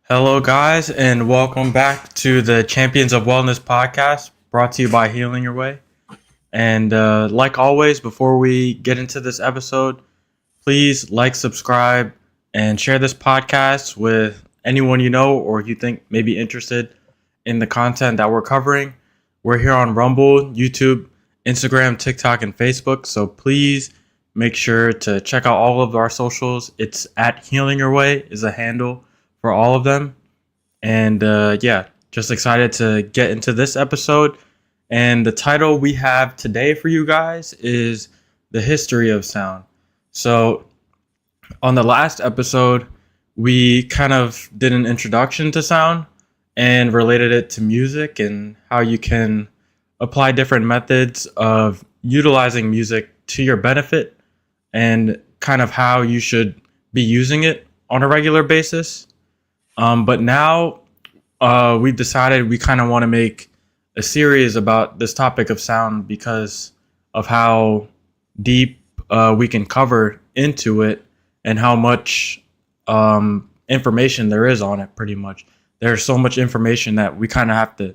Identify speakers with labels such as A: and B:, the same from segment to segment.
A: Hello, guys, and welcome back to the Champions of Wellness podcast brought to you by Healing Your Way. And like always, before we get into this episode, please like, subscribe, and share this podcast with anyone you know or you think may be interested in the content that we're covering. We're here on Rumble, YouTube, Instagram, TikTok, and Facebook. So please make sure to check out all of our socials. It's at Healing Your Way is a handle for all of them. And just excited to get into this episode. And the title we have today for you guys is The History of Sound. So on the last episode, we kind of did an introduction to sound and related it to music and how you can apply different methods of utilizing music to your benefit and kind of how you should be using it on a regular basis. But now we've decided we kind of want to make a series about this topic of sound because of how deep we can cover into it and how much information there is on it, pretty much. There's so much information that we kind of have to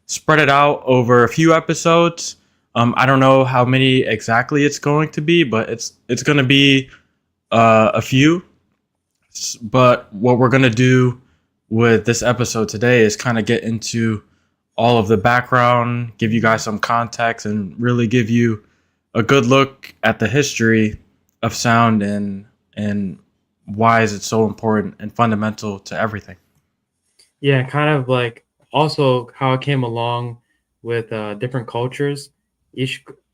A: spread it out over a few episodes. I don't know how many exactly it's going to be, but it's going to be a few. But what we're going to do with this episode today is kind of get into all of the background, give you guys some context, and really give you a good look at the history of sound and why is it so important and fundamental to everything.
B: Yeah, kind of like also how it came along with different cultures.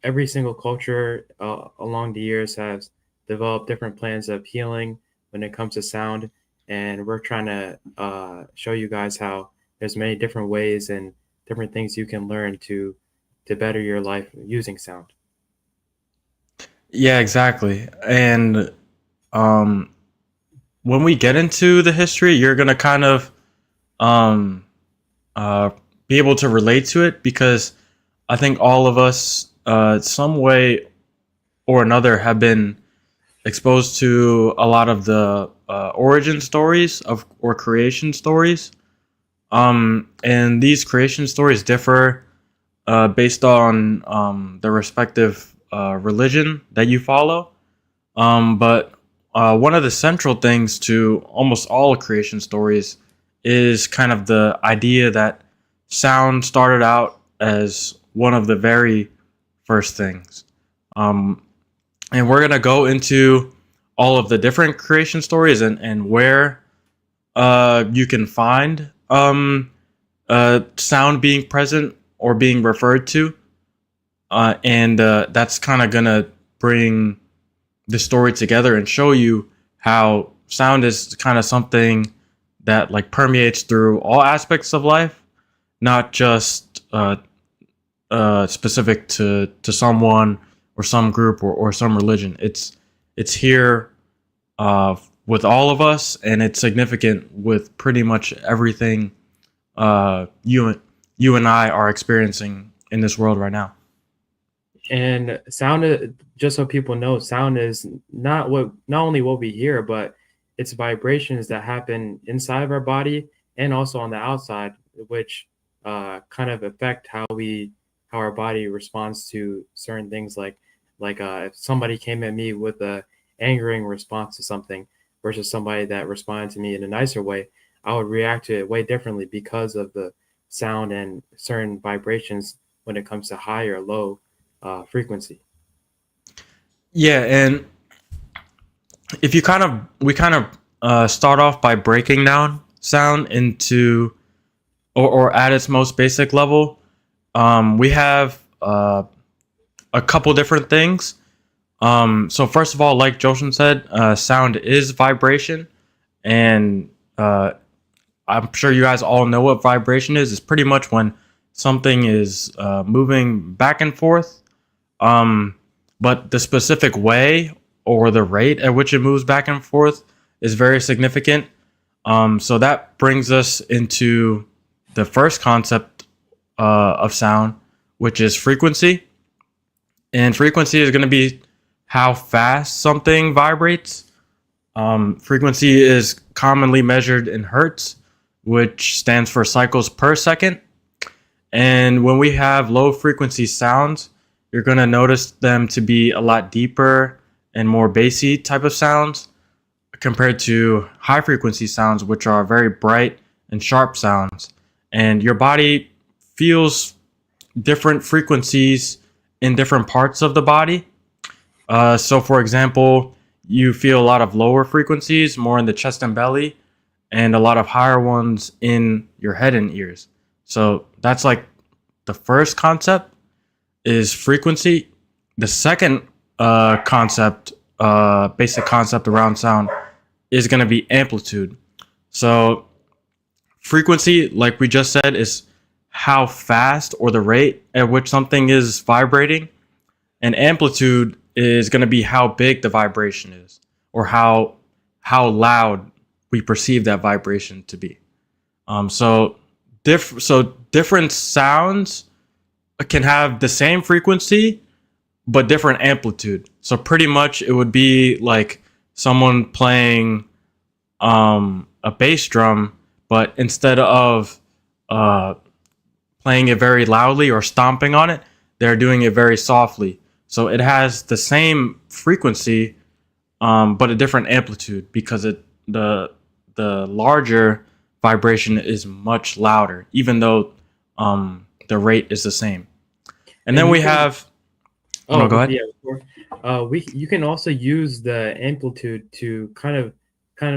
B: Every single culture along the years has developed different plans of healing when it comes to sound, and we're trying to show you guys how there's many different ways and different things you can learn to better your life using sound.
A: Yeah, exactly. And when we get into the history, you're gonna kind of um, be able to relate to it because I think all of us, some way or another, have been exposed to a lot of the origin stories of or creation stories. And these creation stories differ based on the respective religion that you follow. But one of the central things to almost all creation stories is kind of the idea that sound started out as one of the very first things. And we're going to go into all of the different creation stories and where you can find sound being present or being referred to. And that's kind of going to bring the story together and show you how sound is kind of something that like permeates through all aspects of life, not just specific to someone or some group or some religion. It's here with all of us, and it's significant with pretty much everything you and I are experiencing in this world right now.
B: And sound, just so people know, sound is not only what we hear, but it's vibrations that happen inside of our body and also on the outside, which kind of affect how our body responds to certain things. Like if somebody came at me with a angering response to something versus somebody that responded to me in a nicer way, I would react to it way differently because of the sound and certain vibrations when it comes to high or low frequency.
A: Yeah, and if you we start off by breaking down sound into or at its most basic level. We have a couple different things. So first of all, like Joshin said, sound is vibration, and I'm sure you guys all know what vibration is. It's pretty much when something is moving back and forth, but the specific way or the rate at which it moves back and forth is very significant. So that brings us into the first concept of sound, which is frequency. And frequency is going to be how fast something vibrates. Frequency is commonly measured in hertz, which stands for cycles per second. And when we have low frequency sounds, you're going to notice them to be a lot deeper and more bassy type of sounds compared to high frequency sounds, which are very bright and sharp sounds. And your body feels different frequencies in different parts of the body. So, for example, you feel a lot of lower frequencies, more in the chest and belly, and a lot of higher ones in your head and ears. So, that's like the first concept is frequency. The second basic concept around sound is going to be amplitude. So, frequency, like we just said, is how fast or the rate at which something is vibrating, and amplitude is going to be how big the vibration is, or how loud we perceive that vibration to be. So different sounds can have the same frequency but different amplitude. So pretty much it would be like someone playing a bass drum, but instead of playing it very loudly or stomping on it, they're doing it very softly. So it has the same frequency, but a different amplitude because the larger vibration is much louder, even though the rate is the same. And then we have. Oh, no, go ahead.
B: Yeah, you can also use the amplitude to kind of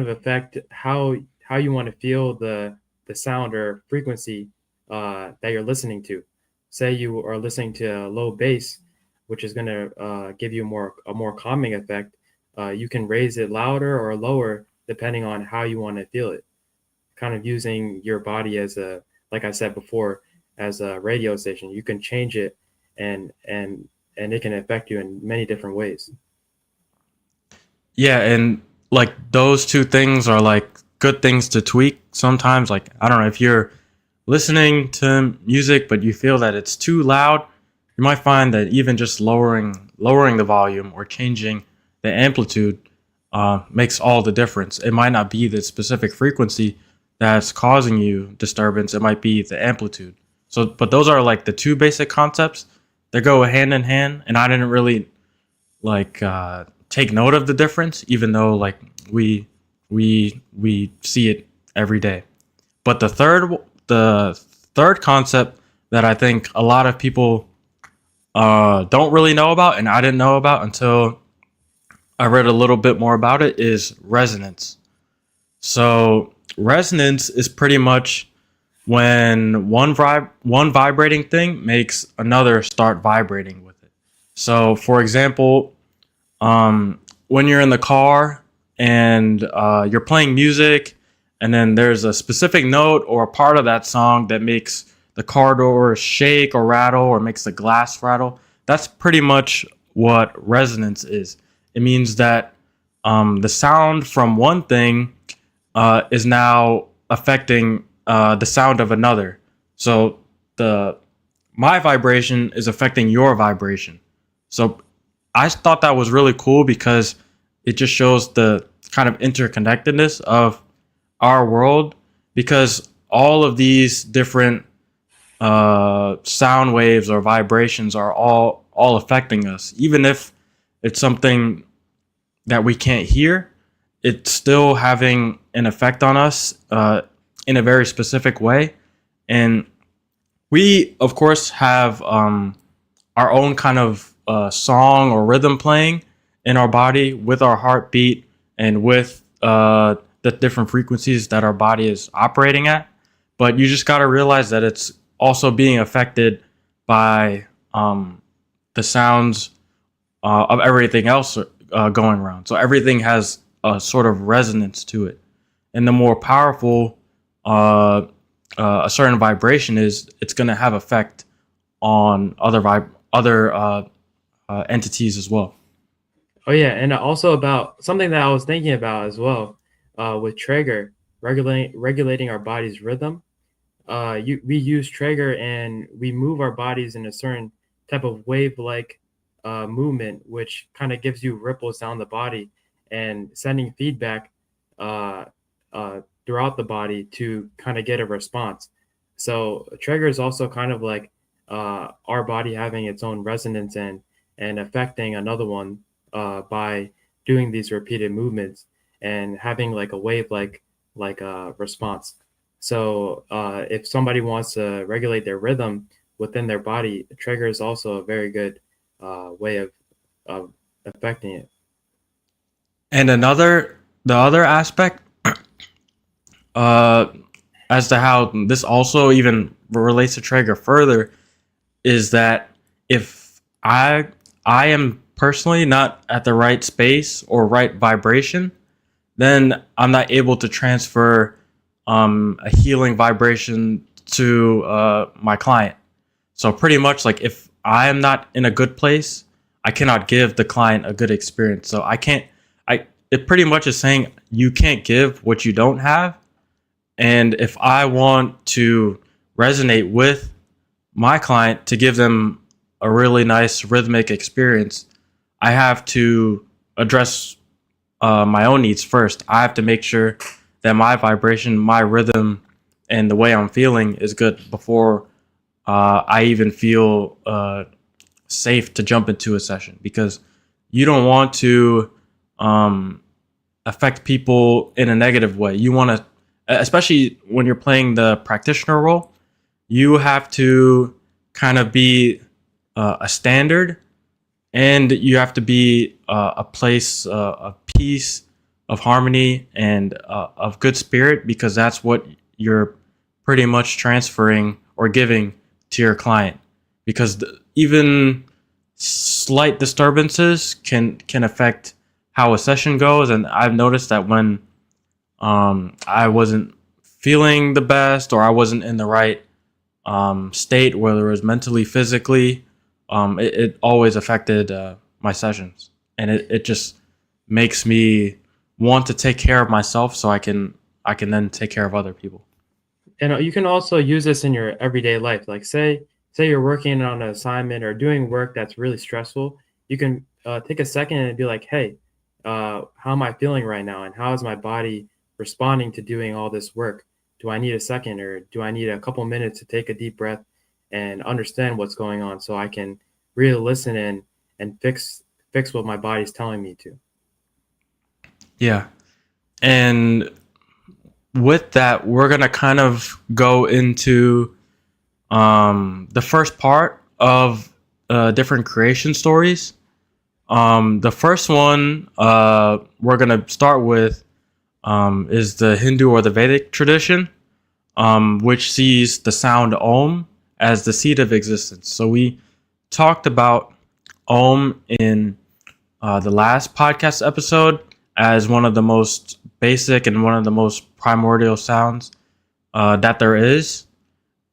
B: affect how you want to feel the sound or frequency that you're listening to. Say you are listening to a low bass, which is going to give you a more calming effect. You can raise it louder or lower depending on how you want to feel it. Kind of using your body as like I said before, as a radio station. You can change it, and it can affect you in many different ways.
A: Yeah, and like those two things are like good things to tweak sometimes. Like, I don't know, if you're listening to music but you feel that it's too loud, you might find that even just lowering the volume or changing the amplitude makes all the difference. It might not be the specific frequency that's causing you disturbance. It might be the amplitude. So, but those are like the two basic concepts. They go hand in hand, and I didn't really like take note of the difference, even though like we see it every day. But the third concept that I think a lot of people don't really know about, and I didn't know about until I read a little bit more about it, is resonance. So resonance is pretty much when one vibrating thing makes another start vibrating with it. So, for example, when you're in the car and you're playing music, and then there's a specific note or a part of that song that makes the car door shake or rattle or makes the glass rattle, that's pretty much what resonance is. It means that the sound from one thing is now affecting the sound of another. So my vibration is affecting your vibration. So I thought that was really cool because it just shows the kind of interconnectedness of our world, because all of these different sound waves or vibrations are all affecting us. Even if it's something that we can't hear, it's still having an effect on us in a very specific way. And we, of course, have our own kind of song or rhythm playing in our body with our heartbeat and with the different frequencies that our body is operating at. But you just got to realize that it's also being affected by the sounds of everything else going around. So everything has a sort of resonance to it. And the more powerful a certain vibration is, it's going to have effect on other entities as well.
B: Oh yeah, and also about something that I was thinking about as well, with Traeger regulating our body's rhythm. We use Traeger and we move our bodies in a certain type of wave-like movement, which kind of gives you ripples down the body and sending feedback uh, throughout the body to kind of get a response. So a trigger is also kind of like our body having its own resonance and affecting another one by doing these repeated movements and having like a wave like a response. So if somebody wants to regulate their rhythm within their body, a trigger is also a very good way of affecting it.
A: And the other aspect, uh, as to how this also even relates to trigger further, is that if I am personally not at the right space or right vibration, then I'm not able to transfer a healing vibration to my client. So pretty much like if I am not in a good place, I cannot give the client a good experience. So I can't. I it pretty much is saying you can't give what you don't have. And if I want to resonate with my client to give them a really nice rhythmic experience, I have to address my own needs first. I have to make sure that my vibration, my rhythm, and the way I'm feeling is good before I even feel safe to jump into a session, because you don't want to um, affect people in a negative way. You want to, especially when you're playing the practitioner role, you have to kind of be a standard, and you have to be a place of peace, of harmony, and of good spirit, because that's what you're pretty much transferring or giving to your client. Because even slight disturbances can affect how a session goes, and I've noticed that when I wasn't feeling the best, or I wasn't in the right state, whether it was mentally, physically, it always affected my sessions, and it just makes me want to take care of myself so I can then take care of other people.
B: And you can also use this in your everyday life. Like say you're working on an assignment or doing work that's really stressful. You can take a second and be like, hey, how am I feeling right now? And how is my body responding to doing all this work? Do I need a second, or do I need a couple minutes to take a deep breath and understand what's going on so I can really listen in and fix what my body's telling me to?
A: Yeah, and with that, we're gonna kind of go into the first part of different creation stories. The first one we're gonna start with is the Hindu or the Vedic tradition, which sees the sound Om as the seed of existence. So we talked about Om in the last podcast episode as one of the most basic and one of the most primordial sounds that there is,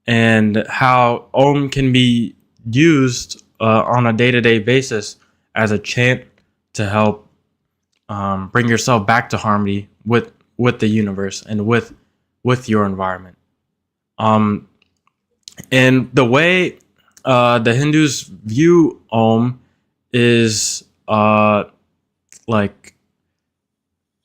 A: and how Om can be used on a day-to-day basis as a chant to help bring yourself back to harmony with the universe and with your environment. Um, and the way the Hindus view Om is like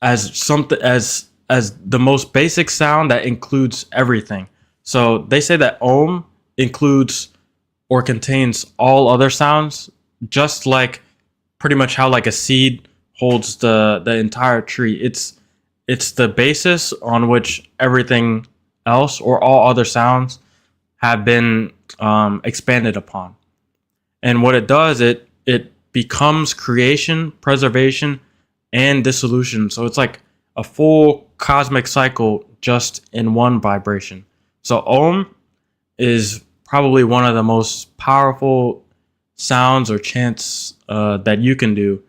A: as something as the most basic sound that includes everything. So they say that Om includes or contains all other sounds, just like pretty much how like a seed holds the entire tree. It's the basis on which everything else or all other sounds have been expanded upon. And what it does, it becomes creation, preservation, and dissolution. So it's like a full cosmic cycle just in one vibration. So Om is probably one of the most powerful sounds or chants that you can do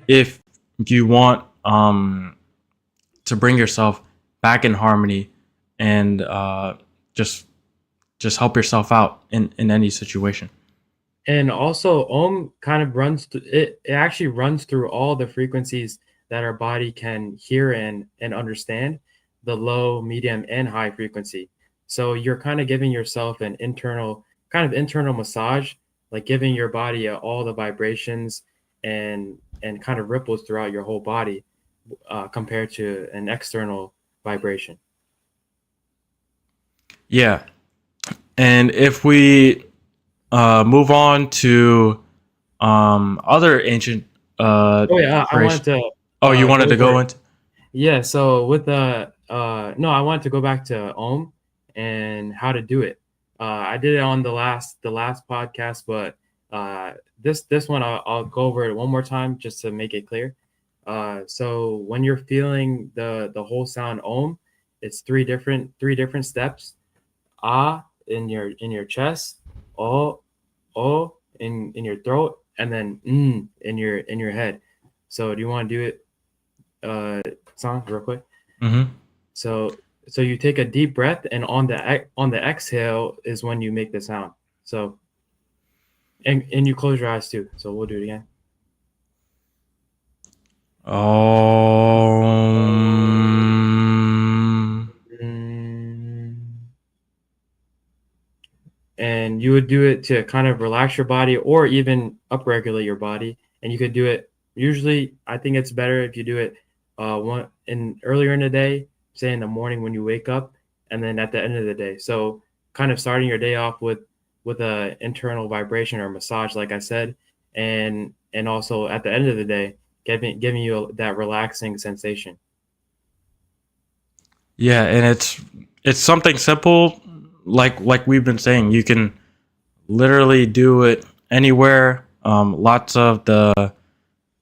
A: if you want to bring yourself back in harmony and just help yourself out in any situation.
B: And also, Om kind of it actually runs through all the frequencies that our body can hear and understand, the low, medium, and high frequency. So you're kind of giving yourself an internal massage, like giving your body all the vibrations and kind of ripples throughout your whole body compared to an external vibration.
A: Yeah. And if we move on to other ancient
B: Oh yeah, I wanted
A: creation.
B: to
A: Oh, you
B: go
A: wanted to
B: over.
A: go into?
B: Yeah, so with the no, I wanted to go back to Ohm and how to do it. I did it on the last podcast, but this one I'll go over it one more time just to make it clear. So when you're feeling the whole sound Ohm, it's three different steps. Ah in your chest, oh in your throat, and then in your head. So do you want to do it, song real quick?
A: Mm-hmm.
B: So so you take a deep breath, and on the exhale is when you make the sound. So and you close your eyes too. So we'll do it again.
A: Um.
B: Mm. And you would do it to kind of relax your body or even upregulate your body. And you could do it. Usually, I think it's better if you do it one in earlier in the day, say in the morning when you wake up, and then at the end of the day. So kind of starting your day off with a internal vibration or massage, like I said, and also at the end of the day, giving you that relaxing sensation.
A: Yeah, and it's something simple, like we've been saying. You can literally do it anywhere. Lots of the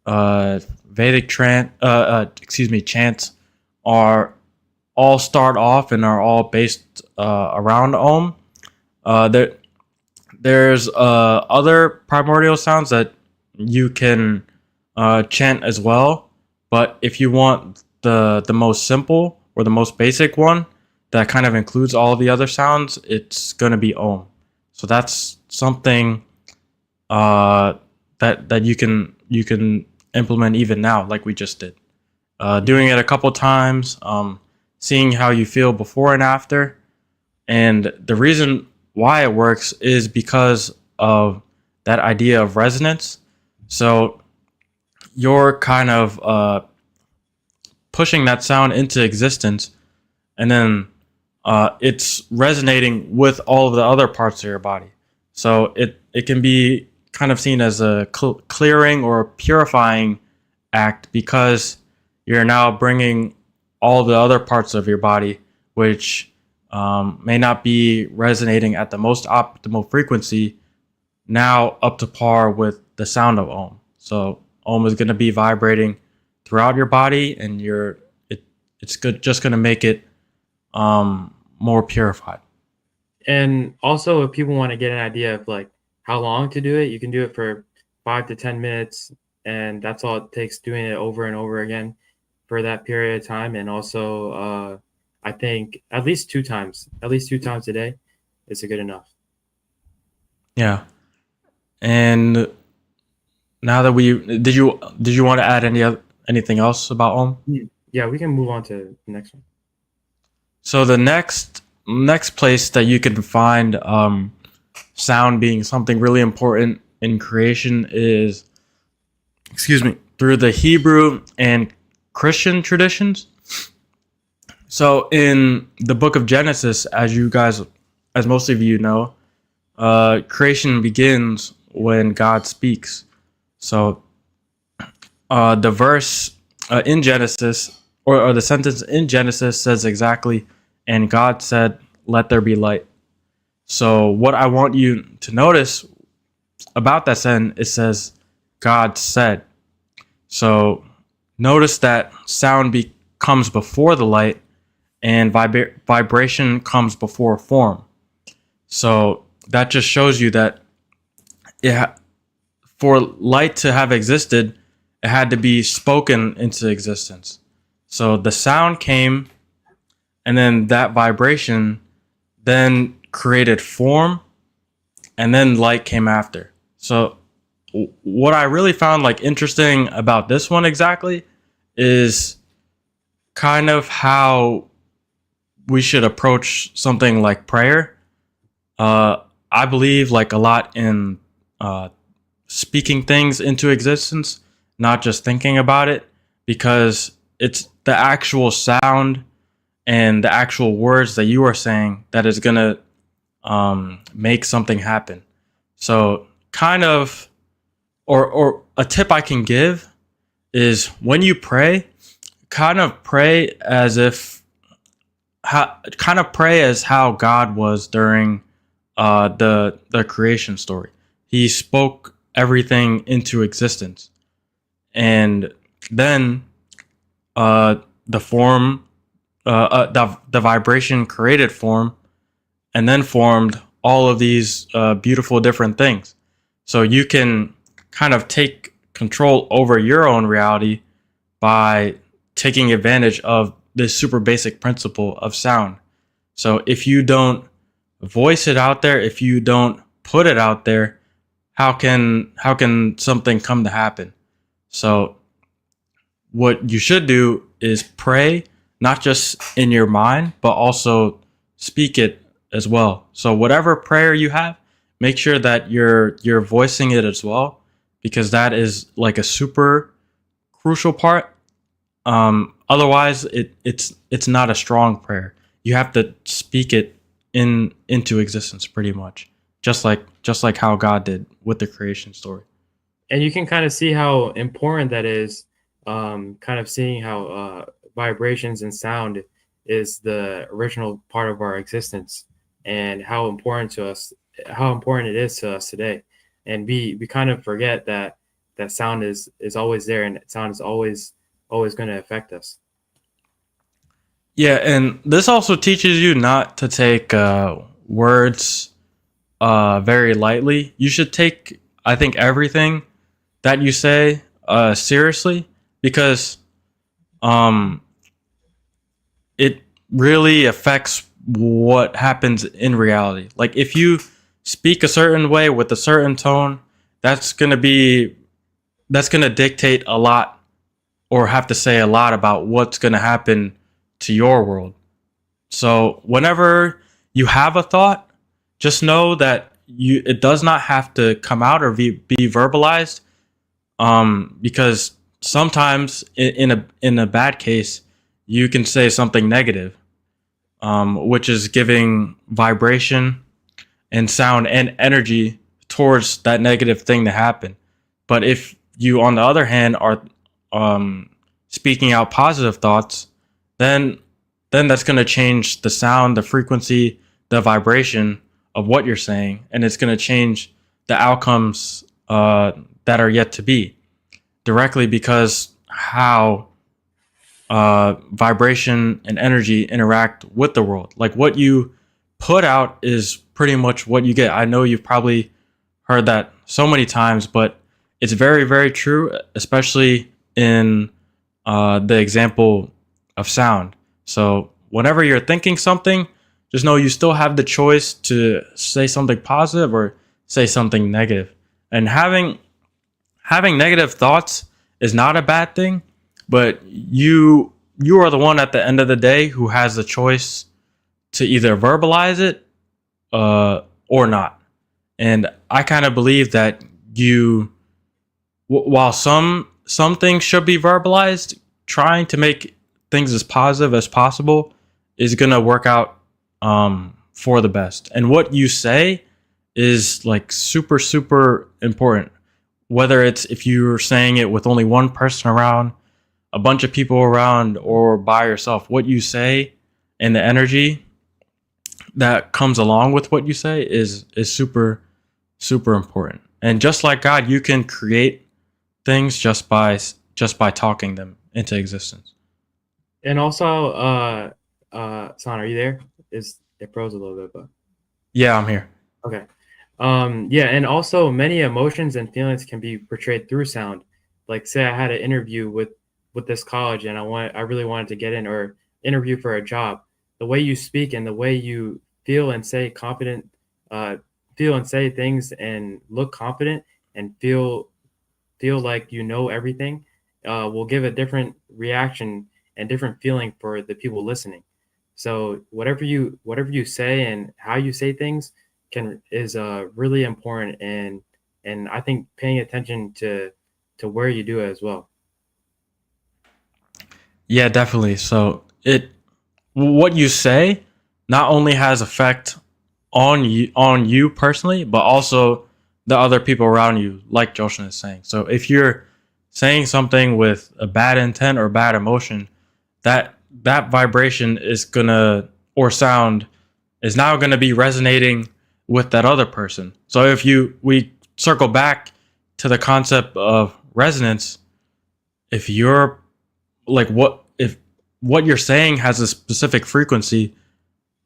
A: Vedic chants are all start off and are all based around Om. There there's other primordial sounds that you can chant as well, but if you want the most simple or the most basic one that kind of includes all the other sounds, it's gonna be Om. So that's something that you can implement even now, like we just did. Doing it a couple times, seeing how you feel before and after, and the reason why it works is because of that idea of resonance. So you're kind of pushing that sound into existence, and then it's resonating with all of the other parts of your body. So it can be kind of seen as a clearing or purifying act because you're now bringing all the other parts of your body, which may not be resonating at the most optimal frequency, now up to par with the sound of Om. So Om is going to be vibrating throughout your body, and it's good just going to make it more purified.
B: And also, if people want to get an idea of like how long to do it, you can do it for 5 to 10 minutes, and that's all it takes doing it over and over again for that period of time. And also, I think at least two times a day, is good enough.
A: Yeah. And now that we did you want to add anything else about Om?
B: Yeah, we can move on to the next one.
A: So the next place that you can find sound being something really important in creation is, excuse me, through the Hebrew and Christian traditions. So in the book of Genesis, as most of you know, creation begins when God speaks. So the verse in Genesis, or the sentence in Genesis says exactly, and God said, "Let there be light." So what I want you to notice about that sentence, it says, "God said." So notice that sound comes before the light, and vibration comes before form. So that just shows you that for light to have existed, it had to be spoken into existence. So the sound came, and then that vibration then created form, and then light came after. So what I really found like interesting about this one exactly is kind of how we should approach something like prayer. I believe like a lot in speaking things into existence, not just thinking about it, because it's the actual sound and the actual words that you are saying that is going to make something happen. So, kind of, or a tip I can give is when you pray, kind of pray as if, kind of pray as how God was during the creation story. He spoke everything into existence, and then uh, the form, the vibration created form, and then formed all of these beautiful different things. So you can kind of take control over your own reality by taking advantage of this super basic principle of sound. So if you don't voice it out there, if you don't put it out there, how can something come to happen? So what you should do is pray, not just in your mind, but also speak it as well. So whatever prayer you have, make sure that you're voicing it as well, because that is like a super crucial part. Otherwise, it's not a strong prayer. You have to speak it into existence, pretty much, just like how God did with the creation story.
B: And you can kind of see how important that is. Kind of seeing how vibrations and sound is the original part of our existence, and how important it is to us today. And we kind of forget that sound is always there, and sound is always going to affect us.
A: Yeah, and this also teaches you not to take words very lightly. You should take, I think, everything that you say seriously, because um, it really affects what happens in reality. Like if you speak a certain way with a certain tone, that's gonna be that's gonna dictate a lot, or have to say a lot about what's gonna happen to your world. So whenever you have a thought, just know that it does not have to come out or be verbalized. Because sometimes in a bad case, you can say something negative, which is giving vibration and sound and energy towards that negative thing to happen. But if you, on the other hand, are um, speaking out positive thoughts, then that's going to change the sound, the frequency, the vibration of what you're saying, and it's going to change the outcomes that are yet to be, directly because how vibration and energy interact with the world. Like what you put out is pretty much what you get. I know you've probably heard that so many times, but it's very, very true, especially in the example of sound. So whenever you're thinking something, just know you still have the choice to say something positive or say something negative. And having negative thoughts is not a bad thing, but you are the one at the end of the day who has the choice to either verbalize it or not. And I kind of believe that while some things should be verbalized, trying to make things as positive as possible is gonna work out for the best. And what you say is like super super important. Whether it's if you're saying it with only one person around, a bunch of people around, or by yourself, what you say and the energy that comes along with what you say is super super important. And just like God, you can create things just by talking them into existence.
B: And also, Son, are you there? Is it froze a little bit, but
A: Yeah, I'm here.
B: okay. Yeah, and also many emotions and feelings can be portrayed through sound. Like, say I had an interview with this college, and I really wanted to get in, or interview for a job. The way you speak and the way you feel and say confident, uh, feel and say things and look confident and feel like you know everything, will give a different reaction and different feeling for the people listening. So whatever you say and how you say things can is really important, and I think paying attention to where you do it as well.
A: Yeah, definitely. So what you say not only has effect on you personally, but also the other people around you, like Joshin is saying. So if you're saying something with a bad intent or bad emotion, that vibration is gonna, or sound is now gonna be resonating with that other person. So if we circle back to the concept of resonance, if you're like what you're saying has a specific frequency,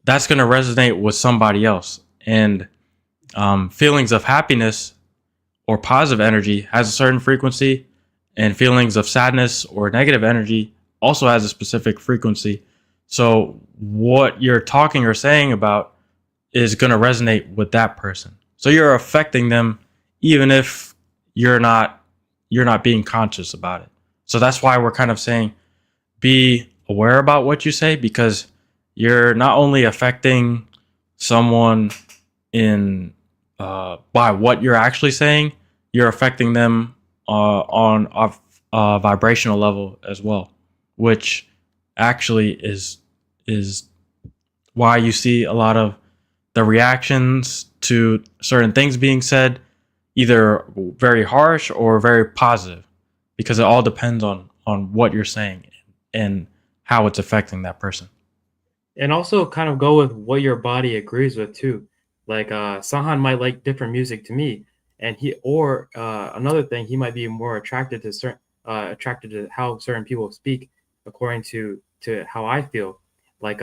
A: that's going to resonate with somebody else. And feelings of happiness or positive energy has a certain frequency, and feelings of sadness or negative energy also has a specific frequency. So what you're talking or saying about is going to resonate with that person. So you're affecting them even if you're not being conscious about it. So that's why we're kind of saying be aware about what you say, because you're not only affecting someone in by what you're actually saying, you're affecting them on a vibrational level as well, which actually is why you see a lot of the reactions to certain things being said, either very harsh or very positive, because it all depends on what you're saying and how it's affecting that person.
B: And also kind of go with what your body agrees with too. Like Sahan might like different music to me, and another thing, he might be more attracted to how certain people speak according to how I feel. Like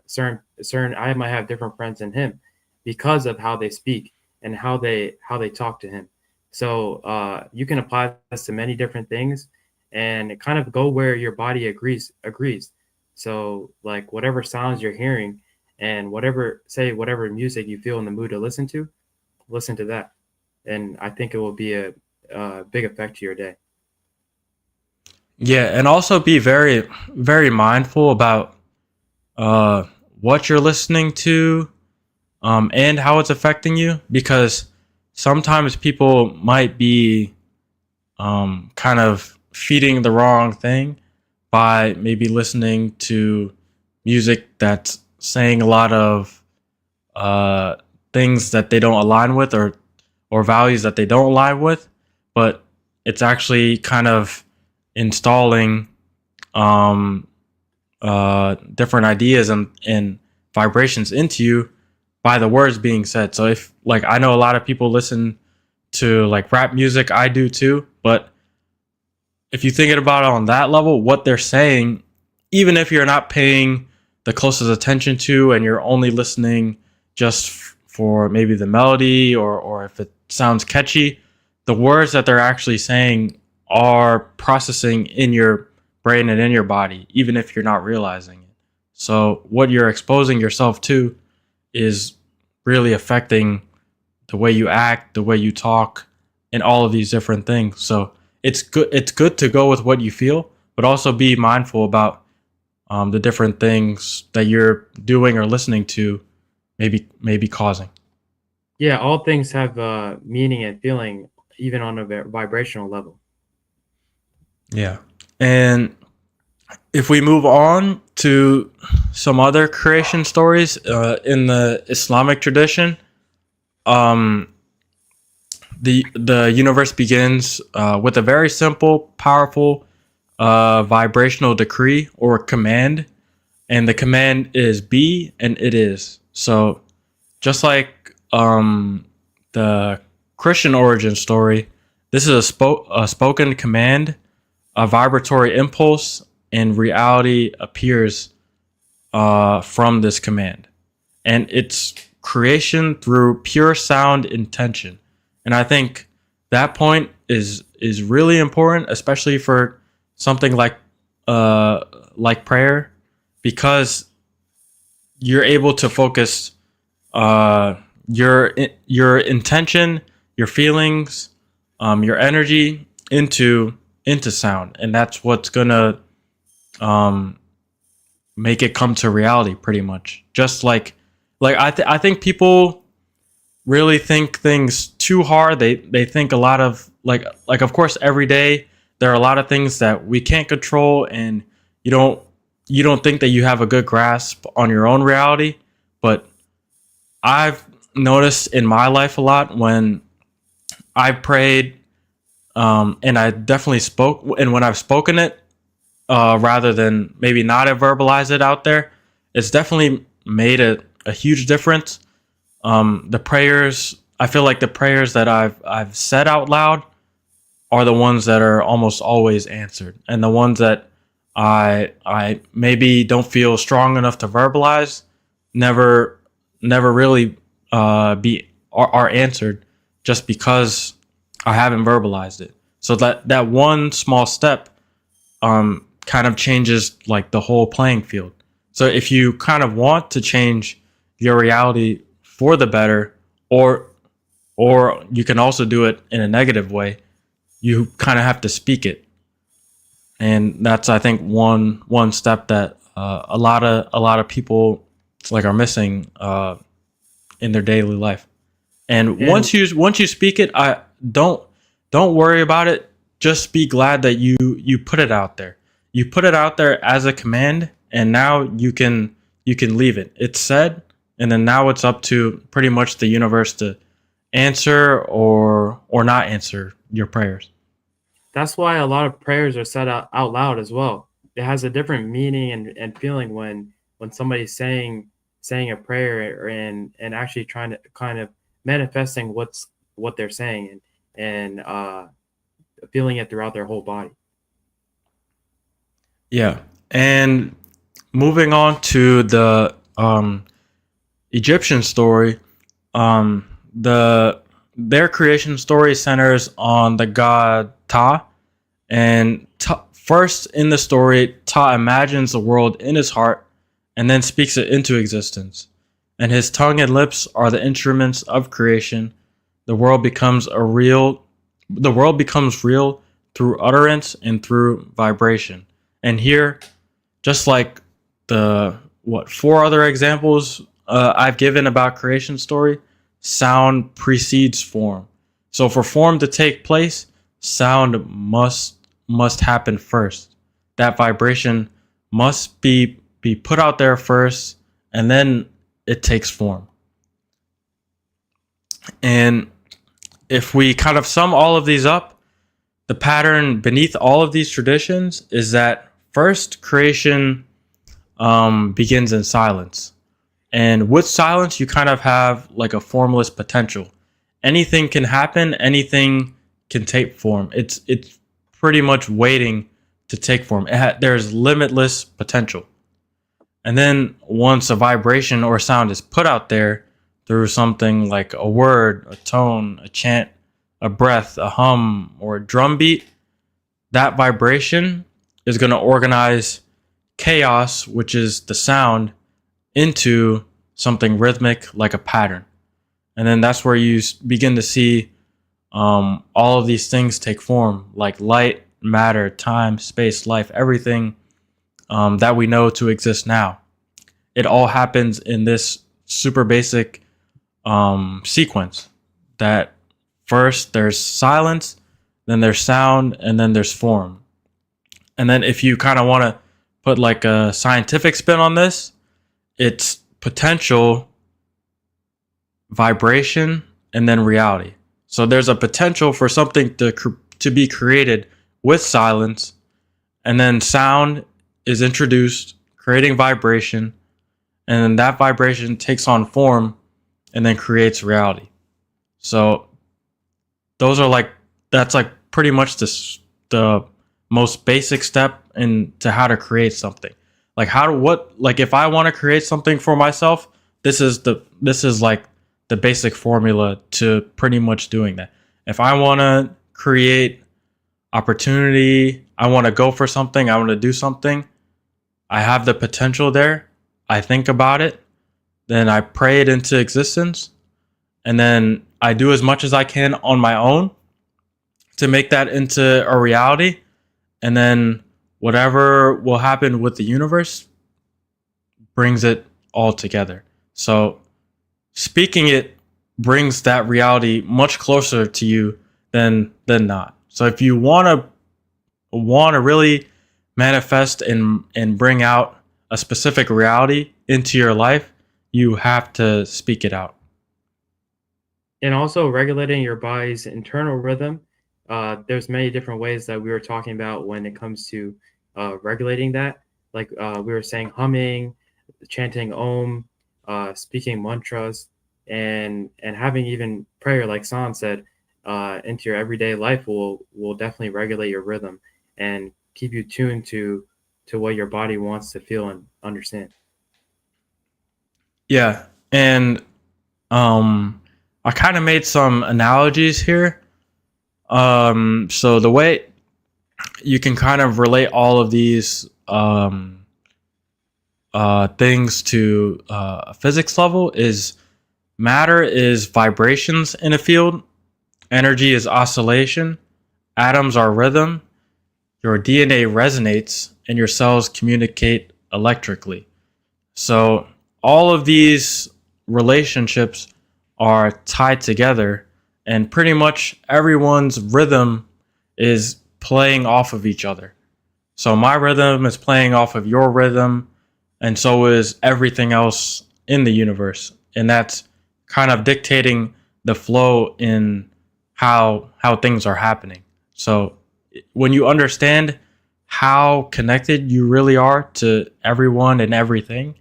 B: certain I might have different friends than him because of how they speak and how they talk to him. So you can apply this to many different things and kind of go where your body agrees. So like whatever sounds you're hearing and whatever music you feel in the mood to listen to that. And I think it will be a big effect to your day.
A: Yeah, and also be very, very mindful about uh, what you're listening to, and how it's affecting you, because sometimes people might be kind of feeding the wrong thing by maybe listening to music that's saying a lot of uh, things that they don't align with, or values that they don't align with, but it's actually kind of installing um, different ideas and vibrations into you by the words being said. So if, like, I know a lot of people listen to like rap music, I do too, but if you think about it on that level, what they're saying, even if you're not paying the closest attention to and you're only listening just for maybe the melody, or if it sounds catchy, the words that they're actually saying are processing in your brain and in your body, even if you're not realizing it. So what you're exposing yourself to is really affecting the way you act, the way you talk, and all of these different things. So it's good to go with what you feel, but also be mindful about the different things that you're doing or listening to, maybe causing.
B: Yeah, all things have meaning and feeling, even on a vibrational level.
A: Yeah. And if we move on to some other creation stories in the Islamic tradition, um, the universe begins with a very simple, powerful vibrational decree or command, and the command is be, and it is. So just like the Christian origin story, this is a spoken command, a vibratory impulse, and reality appears from this command. And it's creation through pure sound intention. And I think that point is really important, especially for something like prayer, because you're able to focus uh, your intention, your feelings, your energy into sound, and that's what's gonna um, make it come to reality, pretty much. Just like I think people really think things too hard. They think a lot of of course every day there are a lot of things that we can't control, and you don't you don't think that you have a good grasp on your own reality. But I've noticed in my life a lot when I prayed, and I definitely spoke, and when I've spoken it, rather than maybe not have verbalized it out there, it's definitely made a huge difference. The prayers, I feel like the prayers that I've said out loud are the ones that are almost always answered, and the ones that I maybe don't feel strong enough to verbalize never really are answered, just because I haven't verbalized it. So that one small step kind of changes like the whole playing field. So if you kind of want to change your reality for the better, or you can also do it in a negative way, you kind of have to speak it. And that's, I think, one step that a lot of people like are missing in their daily life. And
B: And
A: once you speak it, I don't worry about it. Just be glad that you put it out there. You put it out there as a command, and now you can leave it. It's said, and then now it's up to pretty much the universe to answer or not answer your prayers.
B: that's why a lot of prayers are said out loud as well. It has a different meaning and feeling when somebody's saying a prayer and actually trying to kind of manifesting what they're saying and feeling it throughout their whole body.
A: Yeah. And moving on to the Egyptian story, their creation story centers on the god Ta. And first in the story, Ta imagines the world in his heart and then speaks it into existence. And his tongue and lips are the instruments of creation. The world becomes real through utterance and through vibration. And here, just like the four other examples I've given about creation story, sound precedes form. So for form to take place, sound must happen first. That vibration must be put out there first, and then it takes form. And if we kind of sum all of these up, the pattern beneath all of these traditions is that first creation begins in silence. And with silence, you kind of have like a formless potential. Anything can happen, anything can take form. It's pretty much waiting to take form. There's limitless potential. And then once a vibration or sound is put out there through something like a word, a tone, a chant, a breath, a hum, or a drum beat, that vibration is going to organize chaos, which is the sound, into something rhythmic like a pattern. And then that's where you begin to see all of these things take form, like light, matter, time, space, life, everything that we know to exist now. It all happens in this super basic sequence that first there's silence, then there's sound, and then there's form. And then if you kind of want to put like a scientific spin on this, it's potential, vibration, and then reality. So there's a potential for something to be created with silence, and then sound is introduced, creating vibration, and then that vibration takes on form and then creates reality. So that's like pretty much the most basic step into how to create something. Like if I want to create something for myself, this is like the basic formula to pretty much doing that. If I want to create opportunity, I want to go for something, I want to do something, I have the potential there, I think about it, then I pray it into existence, and then I do as much as I can on my own to make that into a reality, and then whatever will happen with the universe brings it all together. So speaking it brings that reality much closer to you than not. So if you want to really manifest and bring out a specific reality into your life, you have to speak it out.
B: And also regulating your body's internal rhythm. There's many different ways that we were talking about when it comes to regulating that. Like we were saying, humming, chanting Om, speaking mantras, and having even prayer, like San said, into your everyday life will definitely regulate your rhythm and keep you tuned to what your body wants to feel and understand.
A: Yeah. And I kind of made some analogies here. So the way you can kind of relate all of these things to a physics level is matter is vibrations in a field, energy is oscillation, atoms are rhythm, your DNA resonates, and your cells communicate electrically. So all of these relationships are tied together, and pretty much everyone's rhythm is playing off of each other. So my rhythm is playing off of your rhythm, and so is everything else in the universe. And that's kind of dictating the flow in how things are happening. So when you understand how connected you really are to everyone and everything,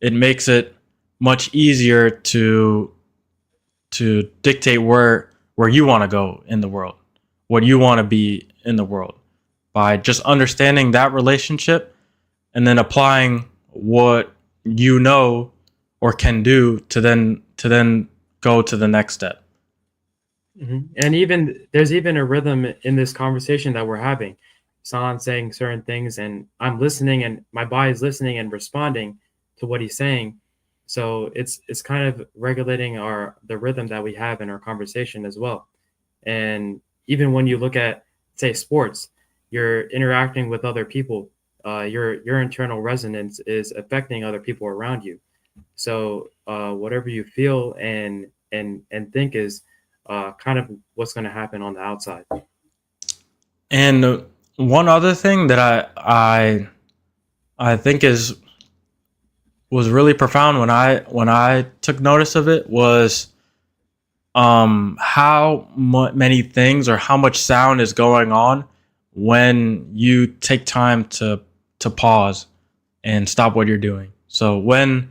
A: it makes it much easier to dictate where you want to go in the world, what you want to be in the world, by just understanding that relationship and then applying what you know or can do to then go to the next step.
B: And even there's even a rhythm in this conversation that we're having. San saying certain things, and I'm listening, and my body's listening and responding to what he's saying. So it's kind of regulating the rhythm that we have in our conversation as well. And even when you look at, say, sports, you're interacting with other people. Your internal resonance is affecting other people around you. So whatever you feel and think is kind of what's going to happen on the outside.
A: And one other thing that I think is was really profound when I took notice of it was how many things or how much sound is going on when you take time to pause and stop what you're doing. So when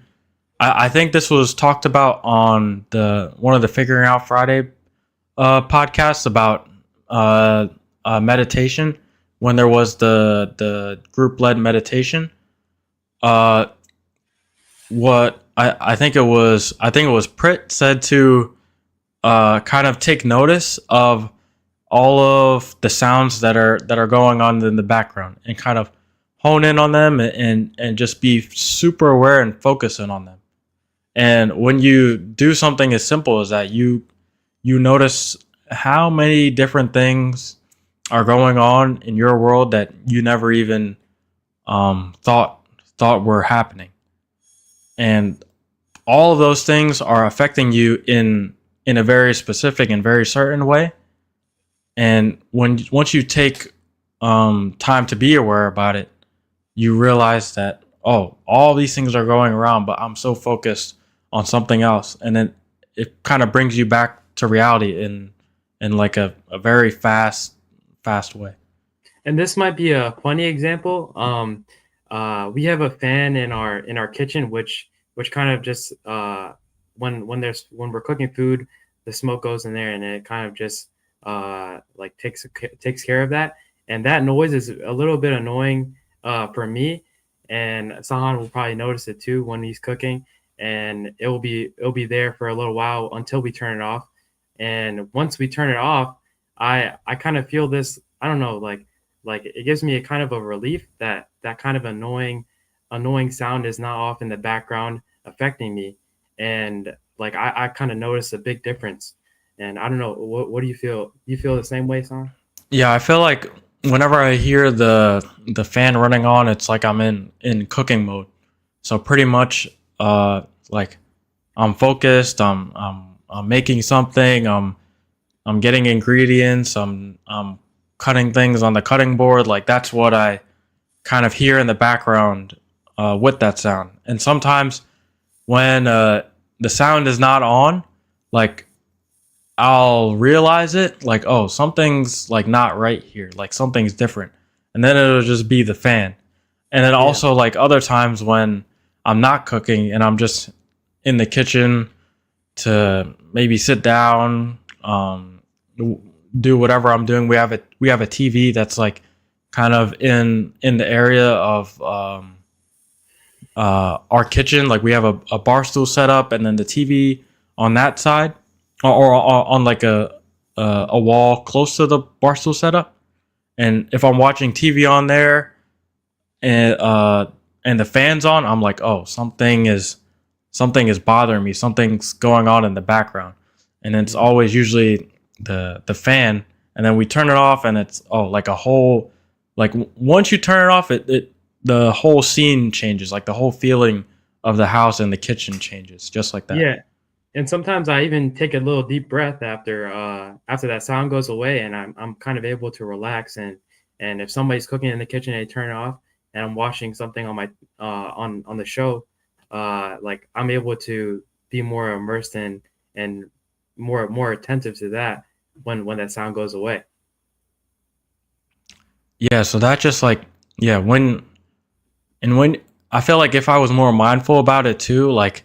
A: I think this was talked about on the one of the Figuring Out Friday podcasts about meditation, when there was the group led meditation. Uh, what I think it was Pritt said to kind of take notice of all of the sounds that are going on in the background and kind of hone in on them and just be super aware and focus in on them. And when you do something as simple as that, you notice how many different things are going on in your world that you never even thought were happening. And all of those things are affecting you in a very specific and very certain way. And once you take time to be aware about it, you realize that, oh, all these things are going around, but I'm so focused on something else. And then it kind of brings you back to reality in like a very fast way.
B: And this might be a funny example. We have a fan in our kitchen, which kind of just when we're cooking food, the smoke goes in there, and it kind of just like takes care of that. And that noise is a little bit annoying for me, and Sahan will probably notice it too when he's cooking. And it'll be there for a little while until we turn it off. And once we turn it off, I kind of feel this. I don't know, like it gives me a kind of a relief that kind of annoying sound is not off in the background affecting me. And like I kind of notice a big difference. And I don't know, what do you feel? You feel the same way, Son?
A: Yeah, I feel like whenever I hear the fan running on, it's like I'm in cooking mode. So pretty much like I'm focused, I'm making something, I'm getting ingredients, I'm cutting things on the cutting board. Like that's what I kind of hear in the background with that sound. And sometimes when the sound is not on, like I'll realize it, like, oh, something's like not right here, like something's different, and then it'll just be the fan. And then
B: Yeah.
A: also like other times when I'm not cooking and I'm just in the kitchen to maybe sit down, do whatever I'm doing. We have a TV that's like kind of in the area of our kitchen. Like we have a bar stool set up, and then the TV on that side, or on like a wall close to the bar stool setup. And if I'm watching TV on there, and the fan's on, I'm like, oh, something is bothering me. Something's going on in the background, and it's always usually the fan. And then we turn it off, and it's like a whole, like once you turn it off, it the whole scene changes, like the whole feeling of the house and the kitchen changes, just like that.
B: Yeah. And sometimes I even take a little deep breath after that sound goes away, and I'm kind of able to relax. And if somebody's cooking in the kitchen and they turn it off, and I'm watching something on my on the show, like I'm able to be more immersed in and more attentive to that when that sound goes away.
A: Yeah, so that just like, yeah, when I feel like if I was more mindful about it too, like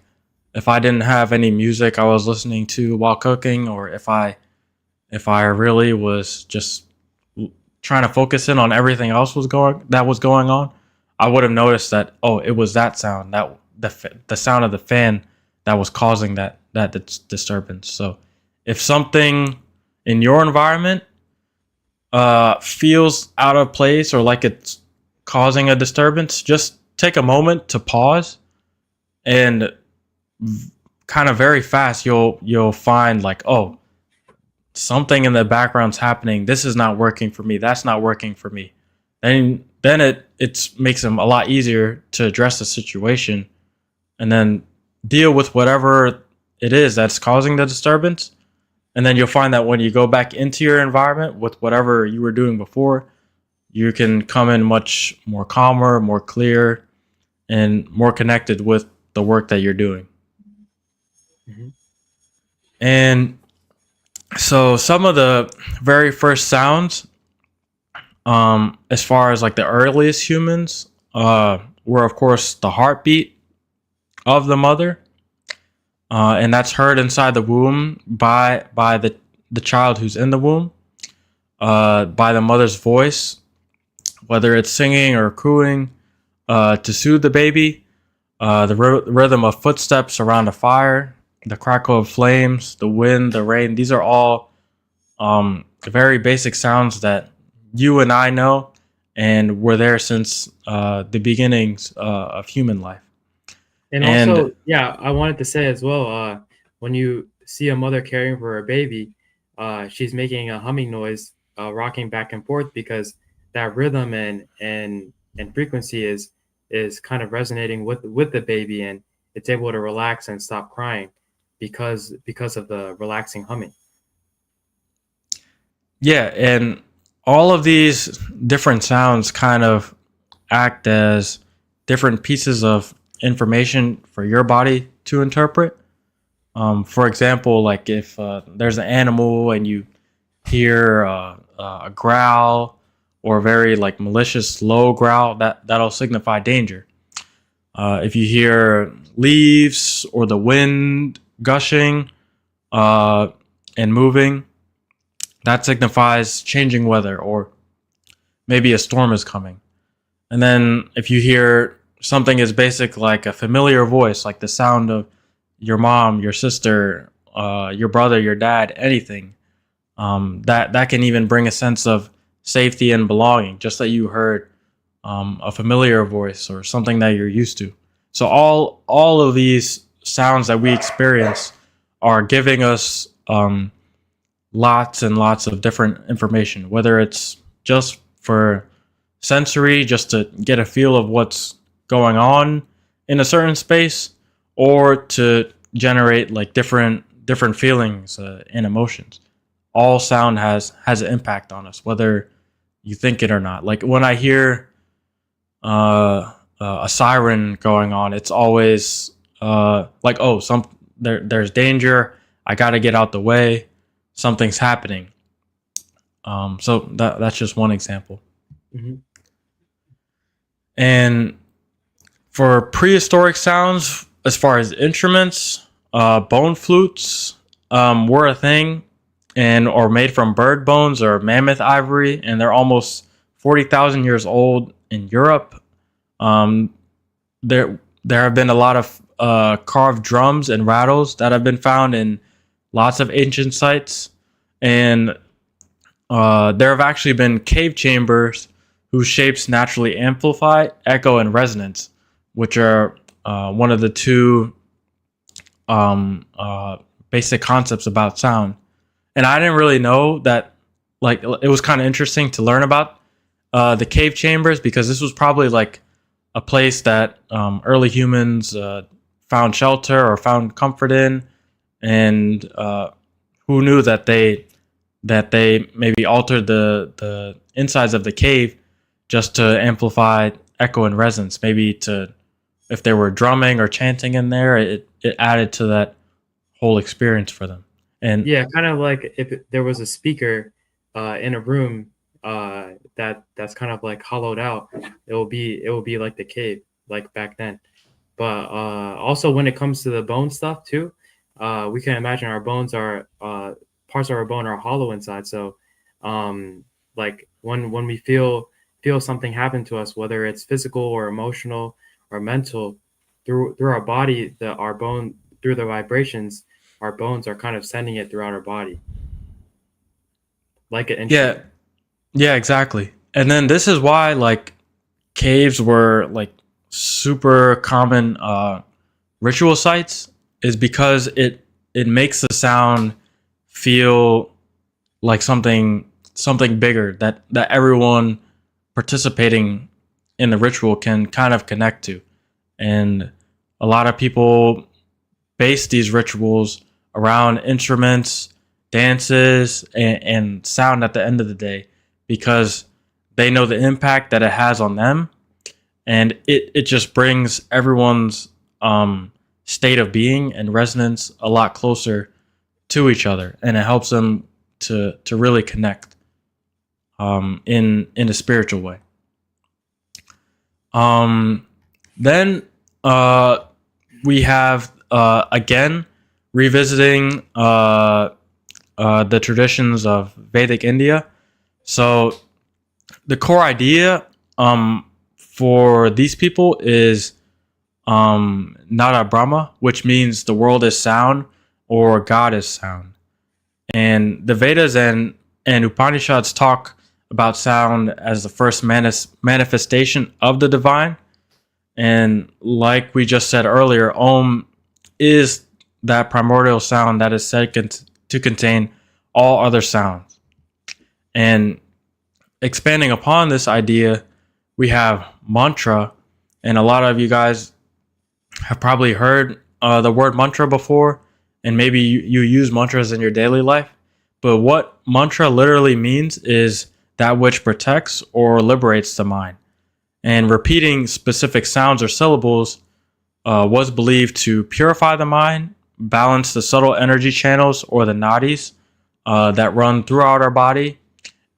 A: if I didn't have any music I was listening to while cooking, or if I really was just trying to focus in on everything else was going on, I would have noticed that, oh, it was that sound, that the sound of the fan that was causing that disturbance. So if something in your environment feels out of place or like it's causing a disturbance, just take a moment to pause, and kind of very fast you'll find like, oh, something in the background's happening. This is not working for me. That's not working for me. And then it makes them a lot easier to address the situation, and then deal with whatever it is that's causing the disturbance. And then you'll find that when you go back into your environment with whatever you were doing before, you can come in much more calmer, more clear, and more connected with the work that you're doing.
B: Mhm.
A: And so some of the very first sounds, as far as like the earliest humans, were of course the heartbeat of the mother, and that's heard inside the womb by the child who's in the womb, by the mother's voice, whether it's singing or cooing, to soothe the baby, the rhythm of footsteps around a fire, the crackle of flames, the wind, the rain. These are all very basic sounds that you and I know and were there since the beginnings of human life.
B: And
A: And
B: also, yeah, I wanted to say as well, when you see a mother caring for her baby, she's making a humming noise, rocking back and forth, because that rhythm and frequency is kind of resonating with the baby, and it's able to relax and stop crying because of the relaxing humming.
A: yeah, and all of these different sounds kind of act as different pieces of information for your body to interpret. For example, like if there's an animal and you hear a growl, or a very like malicious low growl, that'll signify danger. If you hear leaves or the wind gushing uh, and moving, that signifies changing weather, or maybe a storm is coming. And then if you hear something as basic like a familiar voice, like the sound of your mom, your sister, your brother, your dad, anything, that can even bring a sense of safety and belonging, just that you heard a familiar voice or something that you're used to. So all of these sounds that we experience are giving us lots and lots of different information, whether it's just for sensory, just to get a feel of what's going on in a certain space, or to generate like different feelings and emotions. All sound has an impact on us, whether you think it or not. Like when I hear a a siren going on. It's always like, oh, there's danger. I got to get out the way. Something's happening. So that's just one example.
B: Mm-hmm.
A: And for prehistoric sounds, as far as instruments, bone flutes were a thing, and or made from bird bones or mammoth ivory, and they're almost 40,000 years old in Europe. Um, there have been a lot of carved drums and rattles that have been found in lots of ancient sites, and there have actually been cave chambers whose shapes naturally amplify echo and resonance, which are one of the two basic concepts about sound. And I didn't really know that. Like, it was kind of interesting to learn about the cave chambers, because this was probably like a place that early humans found shelter or found comfort in, and who knew that they maybe altered the insides of the cave just to amplify echo and resonance. Maybe to, if they were drumming or chanting in there, it added to that whole experience for them. And
B: Yeah, kind of like if there was a speaker in a room that's kind of like hollowed out, it will be like the cave, like back then. But also when it comes to the bone stuff too, we can imagine our bones are parts of our bone are hollow inside. So like when we feel something happen to us, whether it's physical or emotional or mental, through our body, our bone, through the vibrations, our bones are kind of sending it throughout our body like an
A: yeah,
B: instrument.
A: yeah, exactly. And then this is why like caves were like super common ritual sites, is because it makes the sound feel like something bigger that everyone participating in the ritual can kind of connect to. And a lot of people base these rituals around instruments, dances, and sound at the end of the day, because they know the impact that it has on them, and it just brings everyone's state of being and resonance a lot closer to each other, and it helps them to really connect in a spiritual way. Um, then we have again revisiting the traditions of Vedic India. So the core idea for these people is Nada Brahma, which means the world is sound or God is sound. And the Vedas and Upanishads talk about sound as the first manifestation of the divine. And like we just said earlier, Om is that primordial sound that is said to contain all other sounds. And expanding upon this idea, we have mantra, and a lot of you guys have probably heard the word mantra before, and maybe you use mantras in your daily life. But what mantra literally means is that which protects or liberates the mind. And repeating specific sounds or syllables was believed to purify the mind, balance the subtle energy channels or the nadis that run throughout our body,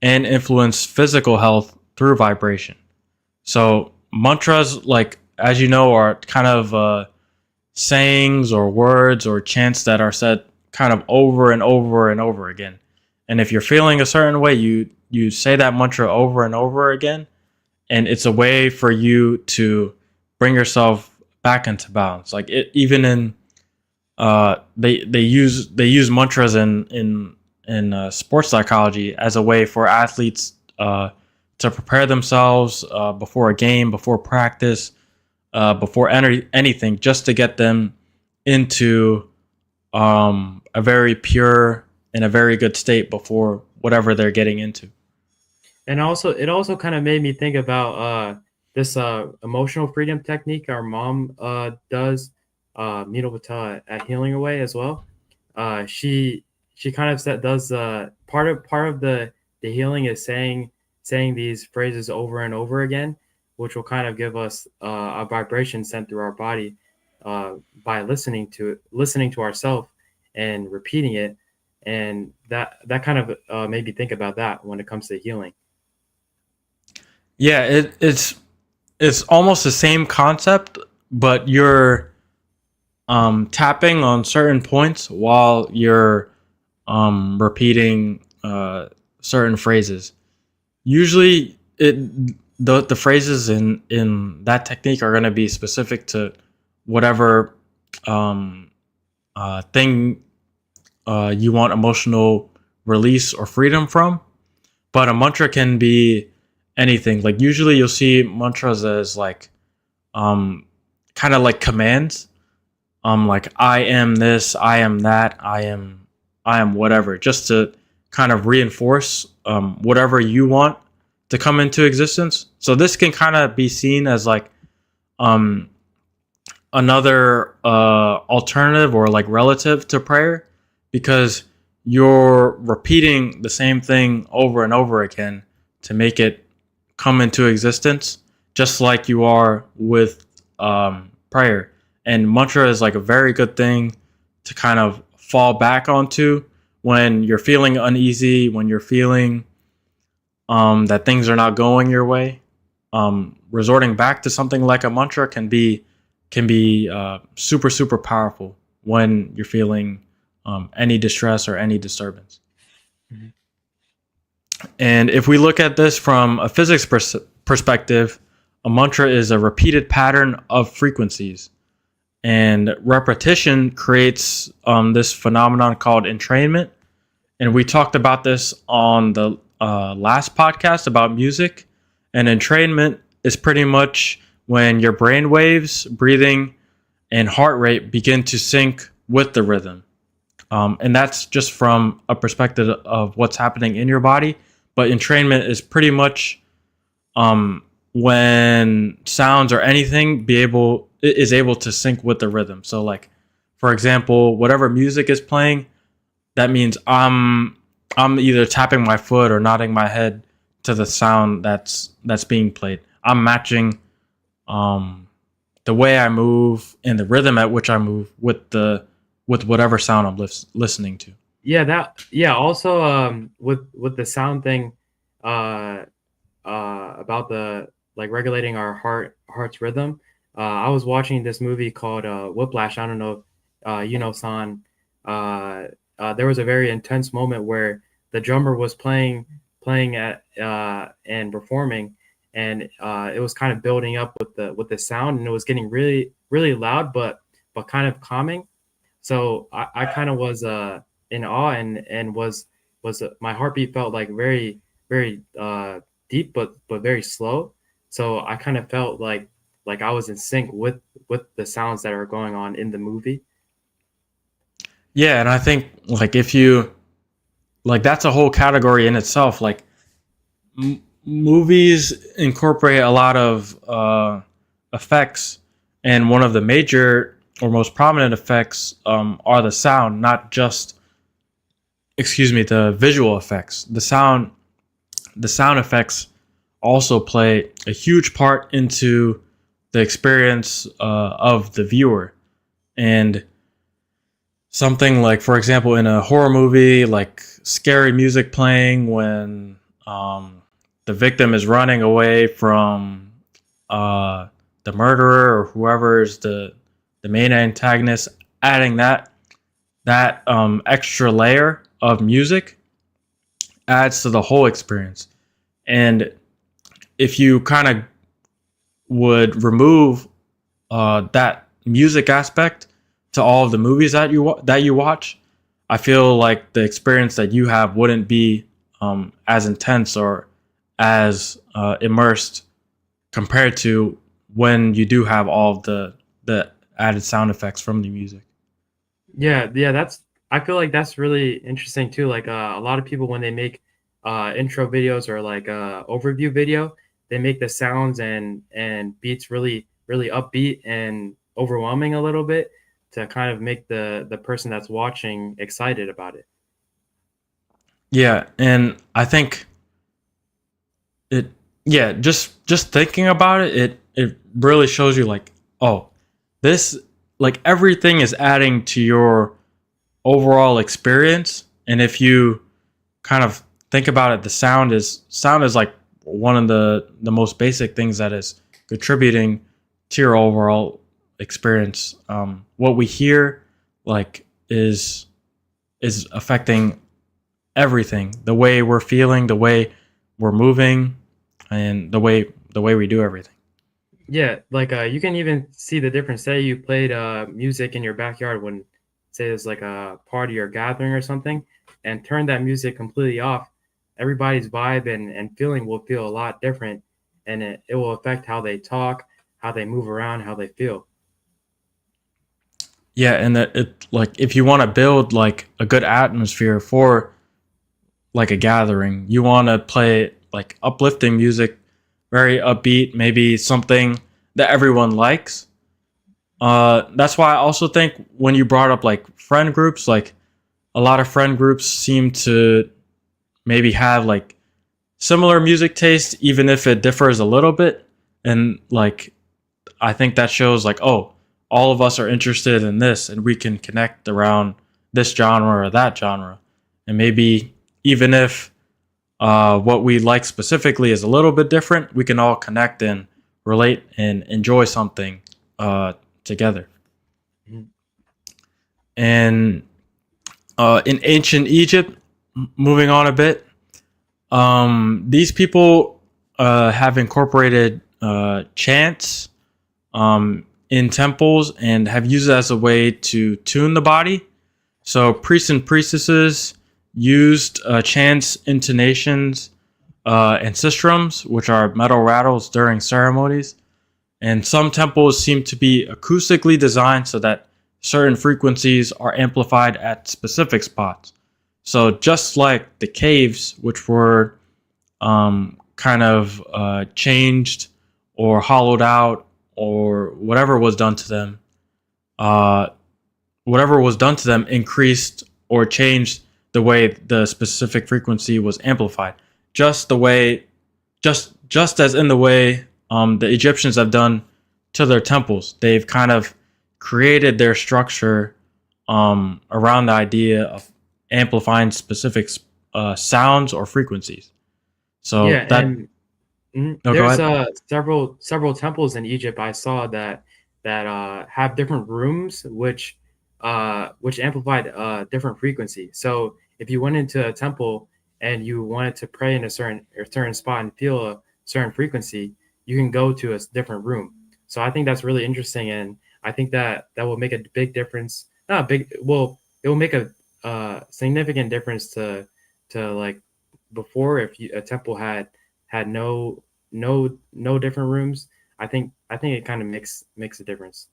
A: and influence physical health through vibration. So mantras, like, as you know, are kind of sayings or words or chants that are said kind of over and over and over again. And if you're feeling a certain way, you say that mantra over and over again, and it's a way for you to bring yourself back into balance. Like, it, even in they use mantras in sports psychology as a way for athletes to prepare themselves before a game, before practice, before anything, just to get them into a very pure and a very good state before whatever they're getting into.
B: And also, it also kind of made me think about this emotional freedom technique our mom does, Mita Patel at Healing Away as well. She kind of does part of the healing is saying these phrases over and over again, which will kind of give us a vibration sent through our body by listening to ourselves and repeating it, and that kind of made me think about that when it comes to healing.
A: Yeah, it's almost the same concept, but you're tapping on certain points while you're repeating certain phrases. Usually, the phrases in that technique are going to be specific to whatever um, thing you want emotional release or freedom from. But a mantra can be anything. Like usually, you'll see mantras as like um, kind of like commands. Like I am this, I am that, I am whatever, just to kind of reinforce whatever you want to come into existence. So this can kind of be seen as like um another alternative or like relative to prayer, because you're repeating the same thing over and over again to make it come into existence, just like you are with prayer. And mantra is like a very good thing to kind of fall back onto when you're feeling uneasy, when you're feeling that things are not going your way. Resorting back to something like a mantra can be super super powerful when you're feeling any distress or any disturbance.
B: Mhm.
A: And if we look at this from a physics perspective, a mantra is a repeated pattern of frequencies, and repetition creates this phenomenon called entrainment. And we talked about this on the last podcast about music. And entrainment is pretty much when your brain waves, breathing, and heart rate begin to sync with the rhythm. And that's just from a perspective of what's happening in your body. But entrainment is pretty much when sounds or anything is able to sync with the rhythm. So, like, for example, whatever music is playing, that means I'm either tapping my foot or nodding my head to the sound that's being played. I'm matching um, the way I move and the rhythm at which I move with whatever sound I'm listening to.
B: Yeah, also with the sound thing, uh about the like regulating our heart's rhythm. I was watching this movie called Whiplash. I don't know if you know San. There was a very intense moment where the drummer was playing at and performing, and it was kind of building up with the sound, and it was getting really loud, but kind of calming. So I kind of was in awe, and was my heartbeat felt like very deep, but very slow. So I kind of felt like I was in sync with the sounds that are going on in the movie.
A: Yeah, and I think like if you like that's a whole category in itself. Like movies incorporate a lot of effects, and one of the major or most prominent effects are the sound, not just excuse me, the visual effects. The sound effects also play a huge part into the experience of the viewer. And something like, for example, in a horror movie, like scary music playing when um, the victim is running away from uh, the murderer or whoever is the main antagonist, adding that extra layer of music adds to the whole experience. And if you kind of would remove that music aspect to all of the movies that you watch, I feel like the experience that you have wouldn't be as intense or as immersed compared to when you do have all of the added sound effects from the music.
B: Yeah, that's I feel like that's really interesting too. Like a lot of people when they make intro videos or like overview video, they make the sounds and beats really upbeat and overwhelming a little bit to kind of make the person that's watching excited about it.
A: Yeah, and I think it. yeah, just thinking about it, it really shows you like, oh, this like everything is adding to your overall experience. And if you kind of think about it, the sound is like one of the most basic things that is contributing to your overall experience. What we hear like is affecting everything, the way we're feeling, the way we're moving, and the way we do everything.
B: Yeah, like you can even see the difference. Say you played music in your backyard when, say, there's like a party or gathering or something, and turn that music completely off. Everybody's vibe and feeling will feel a lot different, and it will affect how they talk, how they move around, how they feel.
A: Yeah, and that it like if you want to build like a good atmosphere for like a gathering, you want to play like uplifting music, very upbeat, maybe something that everyone likes. That's why I also think when you brought up like friend groups, like a lot of friend groups seem to maybe have like similar music taste, even if it differs a little bit. And like I think that shows like, oh, all of us are interested in this and we can connect around this genre or that genre. And maybe even if what we like specifically is a little bit different, we can all connect and relate and enjoy something together.
B: Mhm.
A: And in ancient Egypt, moving on a bit, these people have incorporated chants in temples and have used it as a way to tune the body. So priests and priestesses used chants, intonations, and sistrums, which are metal rattles during ceremonies. And some temples seem to be acoustically designed so that certain frequencies are amplified at specific spots. So just like the caves, which were kind of changed or hollowed out or uh, whatever was done to them increased or changed the way the specific frequency was amplified. Just the way, just as in the way the Egyptians have done to their temples, they've kind of created their structure around the idea of amplifying specific sounds or frequencies. So
B: Yeah,
A: that
B: and
A: go
B: there's
A: ahead.
B: several temples in Egypt I saw that have different rooms which amplified different frequency. So if you went into a temple and you wanted to pray in a certain spot and feel a certain frequency, you can go to a different room. So I think that's really interesting, and I think that will make a big difference. Not a big, well, it will make a significant difference to like before if a temple had no different rooms. I think it kind of makes a difference.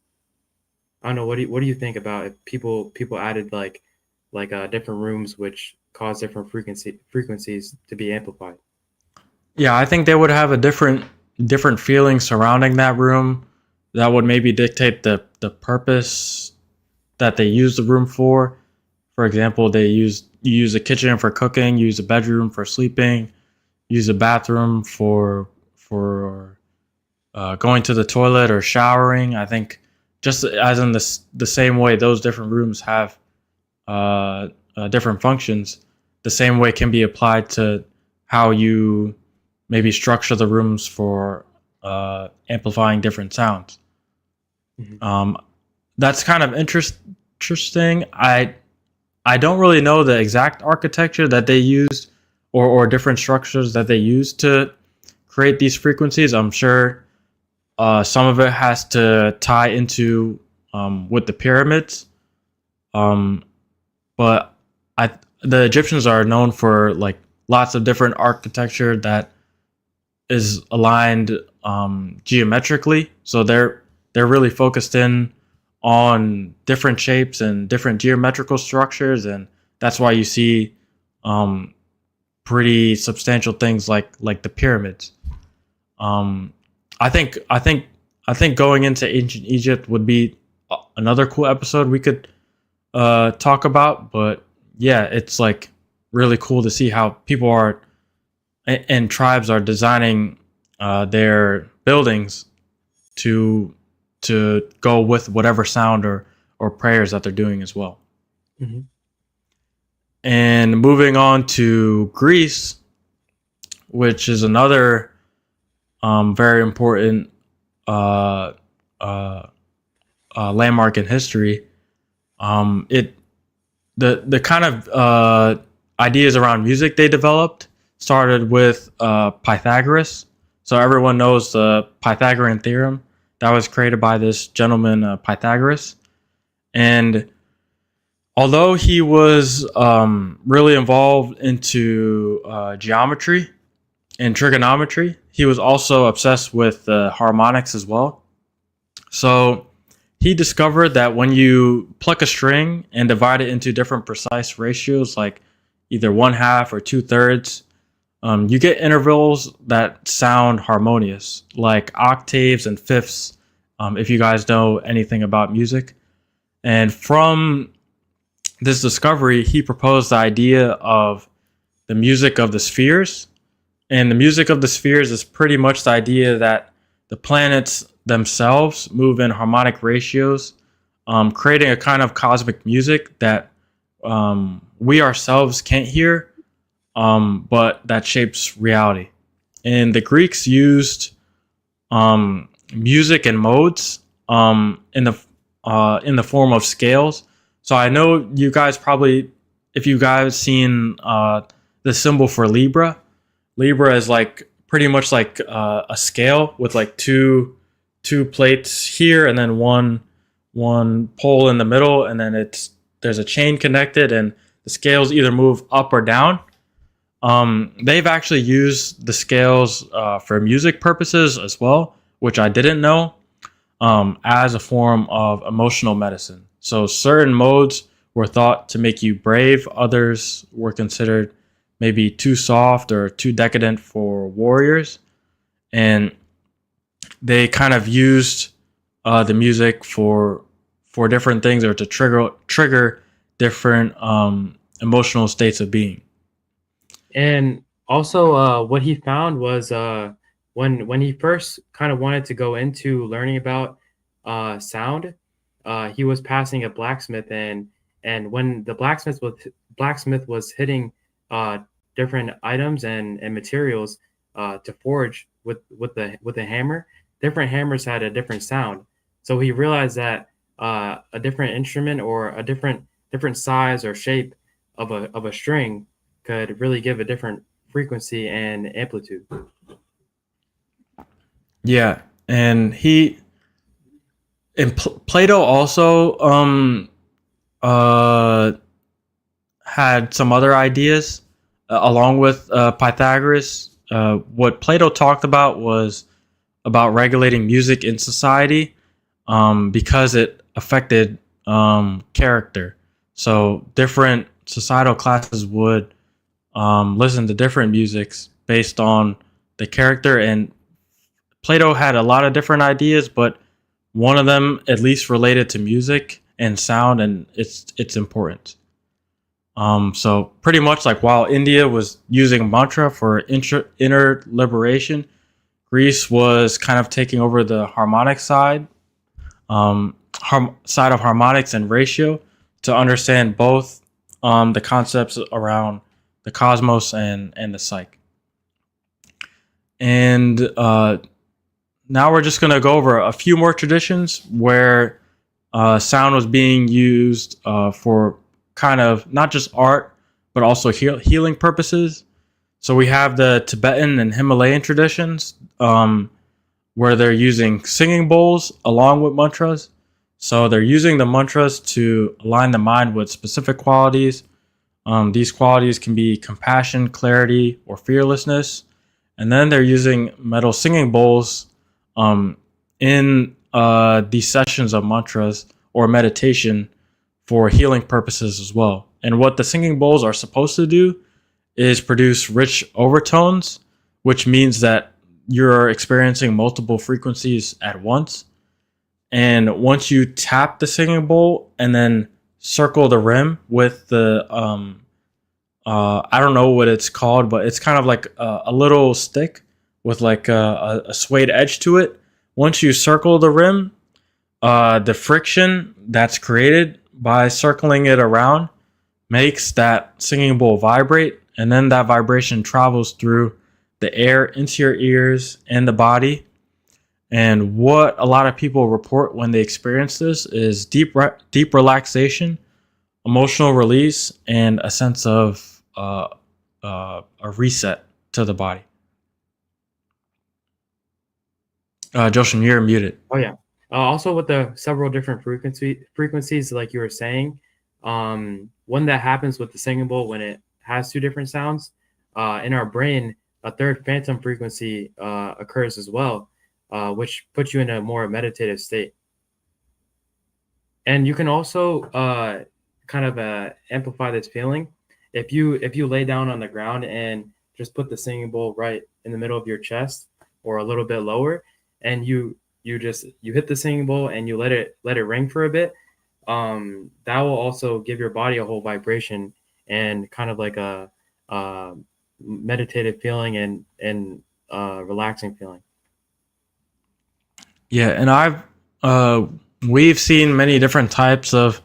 B: I don't know. What do you think about if people added like different rooms which cause different frequencies to be amplified?
A: Yeah, I think they would have a different feeling surrounding that room that would maybe dictate the purpose that they use the room for. For example, you use a kitchen for cooking, use a bedroom for sleeping, use a bathroom for going to the toilet or showering. I think just as in the same way those different rooms have different functions, the same way can be applied to how you maybe structure the rooms for amplifying different sounds.
B: Mhm.
A: Um, that's kind of interesting. I don't really know the exact architecture that they used or different structures that they used to create these frequencies. I'm sure some of it has to tie into with the pyramids. Um, but I the Egyptians are known for like lots of different architecture that is aligned geometrically. So they're really focused in on different shapes and different geometrical structures, and that's why you see um, pretty substantial things like the pyramids. Um, I think I think I think going into ancient Egypt would be another cool episode we could talk about. But yeah, it's like really cool to see how people are and tribes are designing their buildings to go with whatever sound or prayers that they're doing as well.
B: Mm-hmm.
A: And moving on to Greece, which is another very important uh, uh, landmark in history. It the kind of ideas around music they developed started with Pythagoras. So everyone knows the Pythagorean theorem that was created by this gentleman Pythagoras. And although he was really involved into geometry and trigonometry, he was also obsessed with harmonics as well. So he discovered that when you pluck a string and divide it into different precise ratios, like either 1/2 or 2/3, you get intervals that sound harmonious, like octaves and fifths, if you guys know anything about music. And from this discovery, he proposed the idea of the music of the spheres. And the music of the spheres is pretty much the idea that the planets themselves move in harmonic ratios, creating a kind of cosmic music that we ourselves can't hear, but that shapes reality. And the Greeks used music and modes in the form of scales. So I know you guys probably, if you guys seen the symbol for Libra, Libra is like pretty much like a scale with like two plates here and then one pole in the middle, and then there's a chain connected, and the scales either move up or down. They've actually used the scales for music purposes as well, which I didn't know, as a form of emotional medicine. So certain modes were thought to make you brave, others were considered maybe too soft or too decadent for warriors. And they kind of used the music for different things, or to trigger different emotional states of being.
B: And also, what he found was when he first kind of wanted to go into learning about sound, he was passing a blacksmith, and when the blacksmith was hitting different items and materials to forge with the hammer, different hammers had a different sound. So he realized that a different instrument or a different size or shape of a string could really give a different frequency and amplitude.
A: Yeah, and Plato also uh, had some other ideas along with Pythagoras. What Plato talked about was about regulating music in society, because it affected character. So different societal classes would listen to different musics based on the character, and Plato had a lot of different ideas, but one of them at least related to music and sound and its importance. So pretty much like while India was using mantra for inner liberation, Greece was kind of taking over the harmonic side, side of harmonics and ratio, to understand both the concepts around the cosmos and the psyche. And now we're just going to go over a few more traditions where sound was being used for kind of not just art, but also healing purposes. So we have the Tibetan and Himalayan traditions, where they're using singing bowls along with mantras. So they're using the mantras to align the mind with specific qualities. These qualities can be compassion, clarity, or fearlessness. And then they're using metal singing bowls in these sessions of mantras or meditation for healing purposes as well. And what the singing bowls are supposed to do is produce rich overtones, which means that you're experiencing multiple frequencies at once. And once you tap the singing bowl and then circle the rim with the I don't know what it's called, but it's kind of like a little stick with like a suede edge to it. Once you circle the rim, the friction that's created by circling it around makes that singing bowl vibrate, and then that vibration travels through the air into your ears and the body. And what a lot of people report when they experience this is deep relaxation, emotional release, and a sense of a reset to the body. Joshin, you're muted.
B: Oh yeah. Also with the several different frequencies, like you were saying, one that happens with the singing bowl when it has two different sounds, in our brain, a third phantom frequency occurs as well, which puts you in a more meditative state. And you can also kind of amplify this feeling if you lay down on the ground and just put the singing bowl right in the middle of your chest or a little bit lower, and you hit the singing bowl and you let it ring for a bit. That will also give your body a whole vibration and kind of like a meditative feeling and relaxing feeling.
A: Yeah, and we've seen many different types of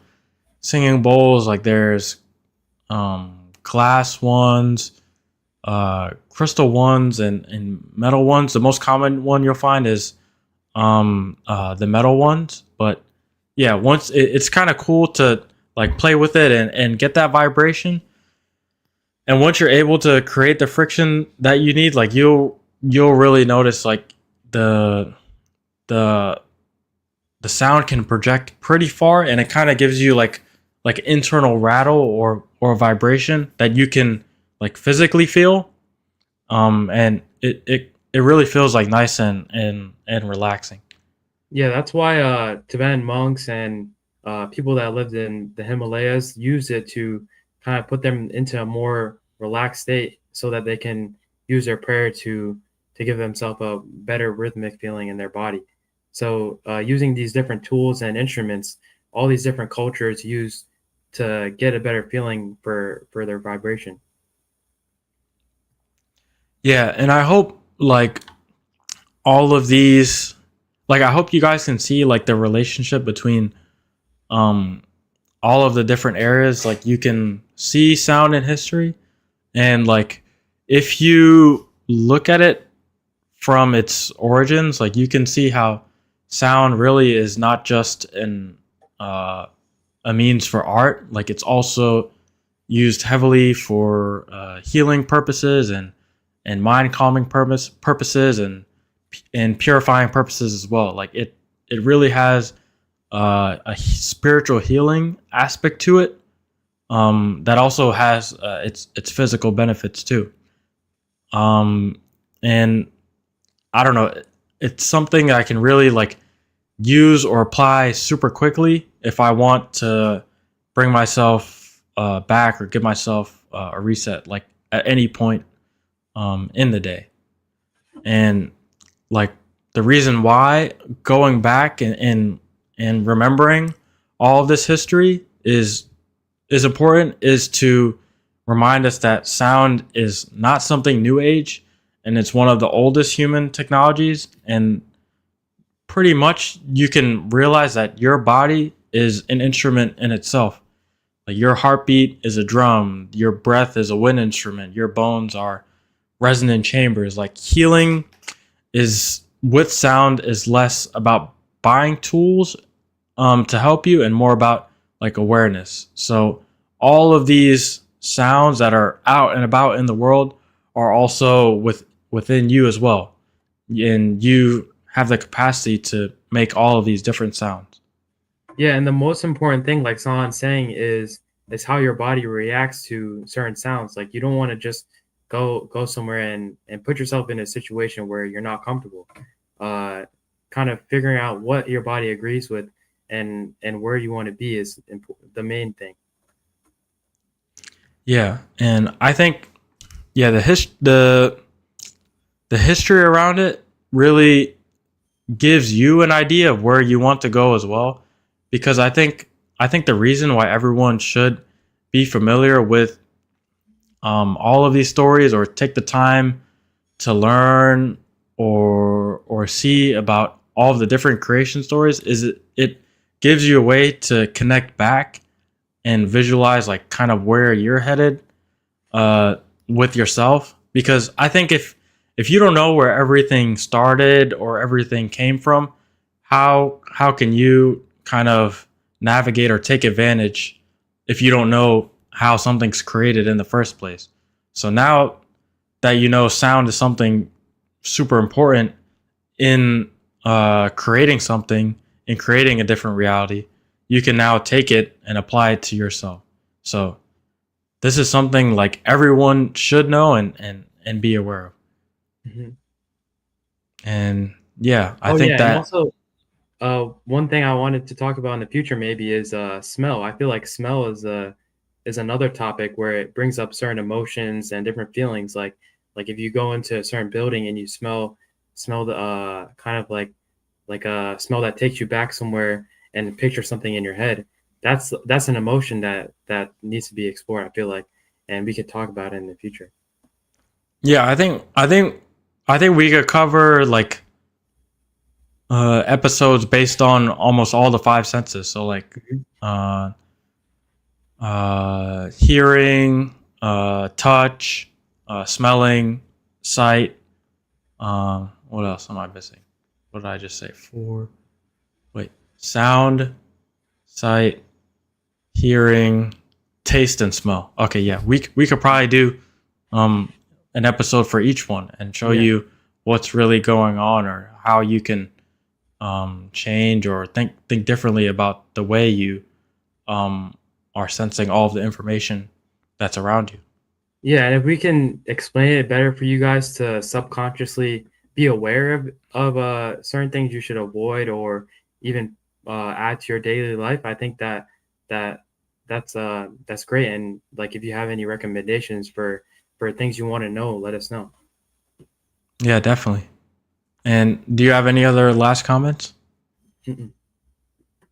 A: singing bowls. Like there's glass ones, crystal ones, and metal ones. The most common one you'll find is the metal ones. But yeah, it's kind of cool to like play with it and get that vibration. And once you're able to create the friction that you need, like you'll really notice like the sound can project pretty far, and it kind of gives you like internal rattle or vibration that you can like physically feel. And it really feels like nice and relaxing.
B: Yeah, that's why Tibetan monks and people that lived in the Himalayas use it to kind of put them into a more relaxed state so that they can use their prayer to give themselves a better rhythmic feeling in their body. So using these different tools and instruments, all these different cultures use to get a better feeling for their vibration.
A: Yeah, and I hope like all of these, like I hope you guys can see like the relationship between all of the different areas. Like you can see sound in history, and like if you look at it from its origins, like you can see how sound really is not just a means for art. Like it's also used heavily for healing purposes and mind calming purposes and purifying purposes as well. Like it really has a spiritual healing aspect to it, that also has its physical benefits too. And I don't know, it's something I can really like use or apply super quickly if I want to bring myself back or give myself a reset, like at any point in the day. And like the reason why going back and remembering all of this history is important is to remind us that sound is not something new age, and it's one of the oldest human technologies. And pretty much you can realize that your body is an instrument in itself. Like your heartbeat is a drum, your breath is a wind instrument, your bones are resonant chambers. Like healing is with sound is less about buying tools to help you and more about like awareness. So all of these sounds that are out and about in the world are also within you as well, and you have the capacity to make all of these different sounds.
B: Yeah, and the most important thing, like Salan's saying, is how your body reacts to certain sounds. Like you don't want to just go somewhere and put yourself in a situation where you're not comfortable. Kind of figuring out what your body agrees with and where you want to be is the main thing.
A: Yeah, and I think the history around it really gives you an idea of where you want to go as well, because I think the reason why everyone should be familiar with all of these stories or take the time to learn or see about all of the different creation stories is it gives you a way to connect back and visualize like kind of where you're headed uh, with yourself. Because I think if you don't know where everything started or everything came from, how can you kind of navigate or take advantage if you don't know how something's created in the first place? So now that you know sound is something super important in creating something, in creating a different reality, you can now take it and apply it to yourself. So this is something like everyone should know and be aware of.
B: Mhm.
A: And yeah, I
B: Oh
A: think
B: yeah, and
A: that
B: also one thing I wanted to talk about in the future maybe is smell. I feel like smell is another topic where it brings up certain emotions and different feelings. Like if you go into a certain building and you smell the kind of like a smell that takes you back somewhere and picture something in your head. That's an emotion that needs to be explored, I feel like, and we could talk about it in the future.
A: yeah, I think we could cover like episodes based on almost all the five senses. So like
B: Mhm.
A: uh hearing, touch, smelling, sight. What else am I missing? What did I just say? Four. Wait, sound, sight, hearing, taste, and smell. Okay, yeah, we could probably do um an episode for each one and show
B: Yeah.
A: you what's really going on or how you can change or think differently about the way you um are sensing all of the information that's around you.
B: Yeah, and if we can explain it better for you guys to subconsciously be aware of certain things you should avoid or even add to your daily life, I think that that's great. And like if you have any recommendations for things you want to know, let us know.
A: Yeah, definitely. And do you have any other last comments?
B: Mm-mm.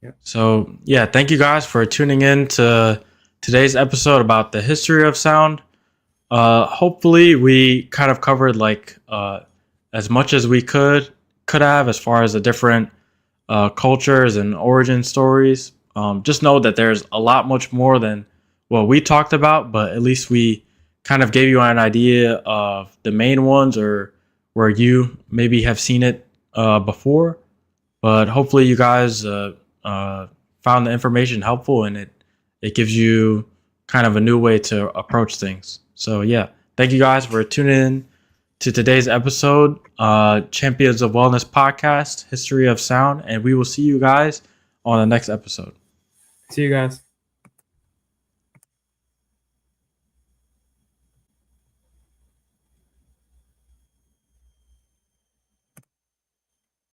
B: Yeah.
A: So, yeah, thank you guys for tuning in to today's episode about the history of sound. Hopefully, we kind of covered like as much as we could have as far as the different cultures and origin stories. Just know that there's a lot much more than what we talked about, but at least we kind of gave you an idea of the main ones or where you maybe have seen it before. But hopefully, you guys uh, found the information helpful and it gives you kind of a new way to approach things. So, yeah, thank you guys for tuning in to today's episode, Champions of Wellness podcast, History of Sound, and we will see you guys on the next episode.
B: See you guys.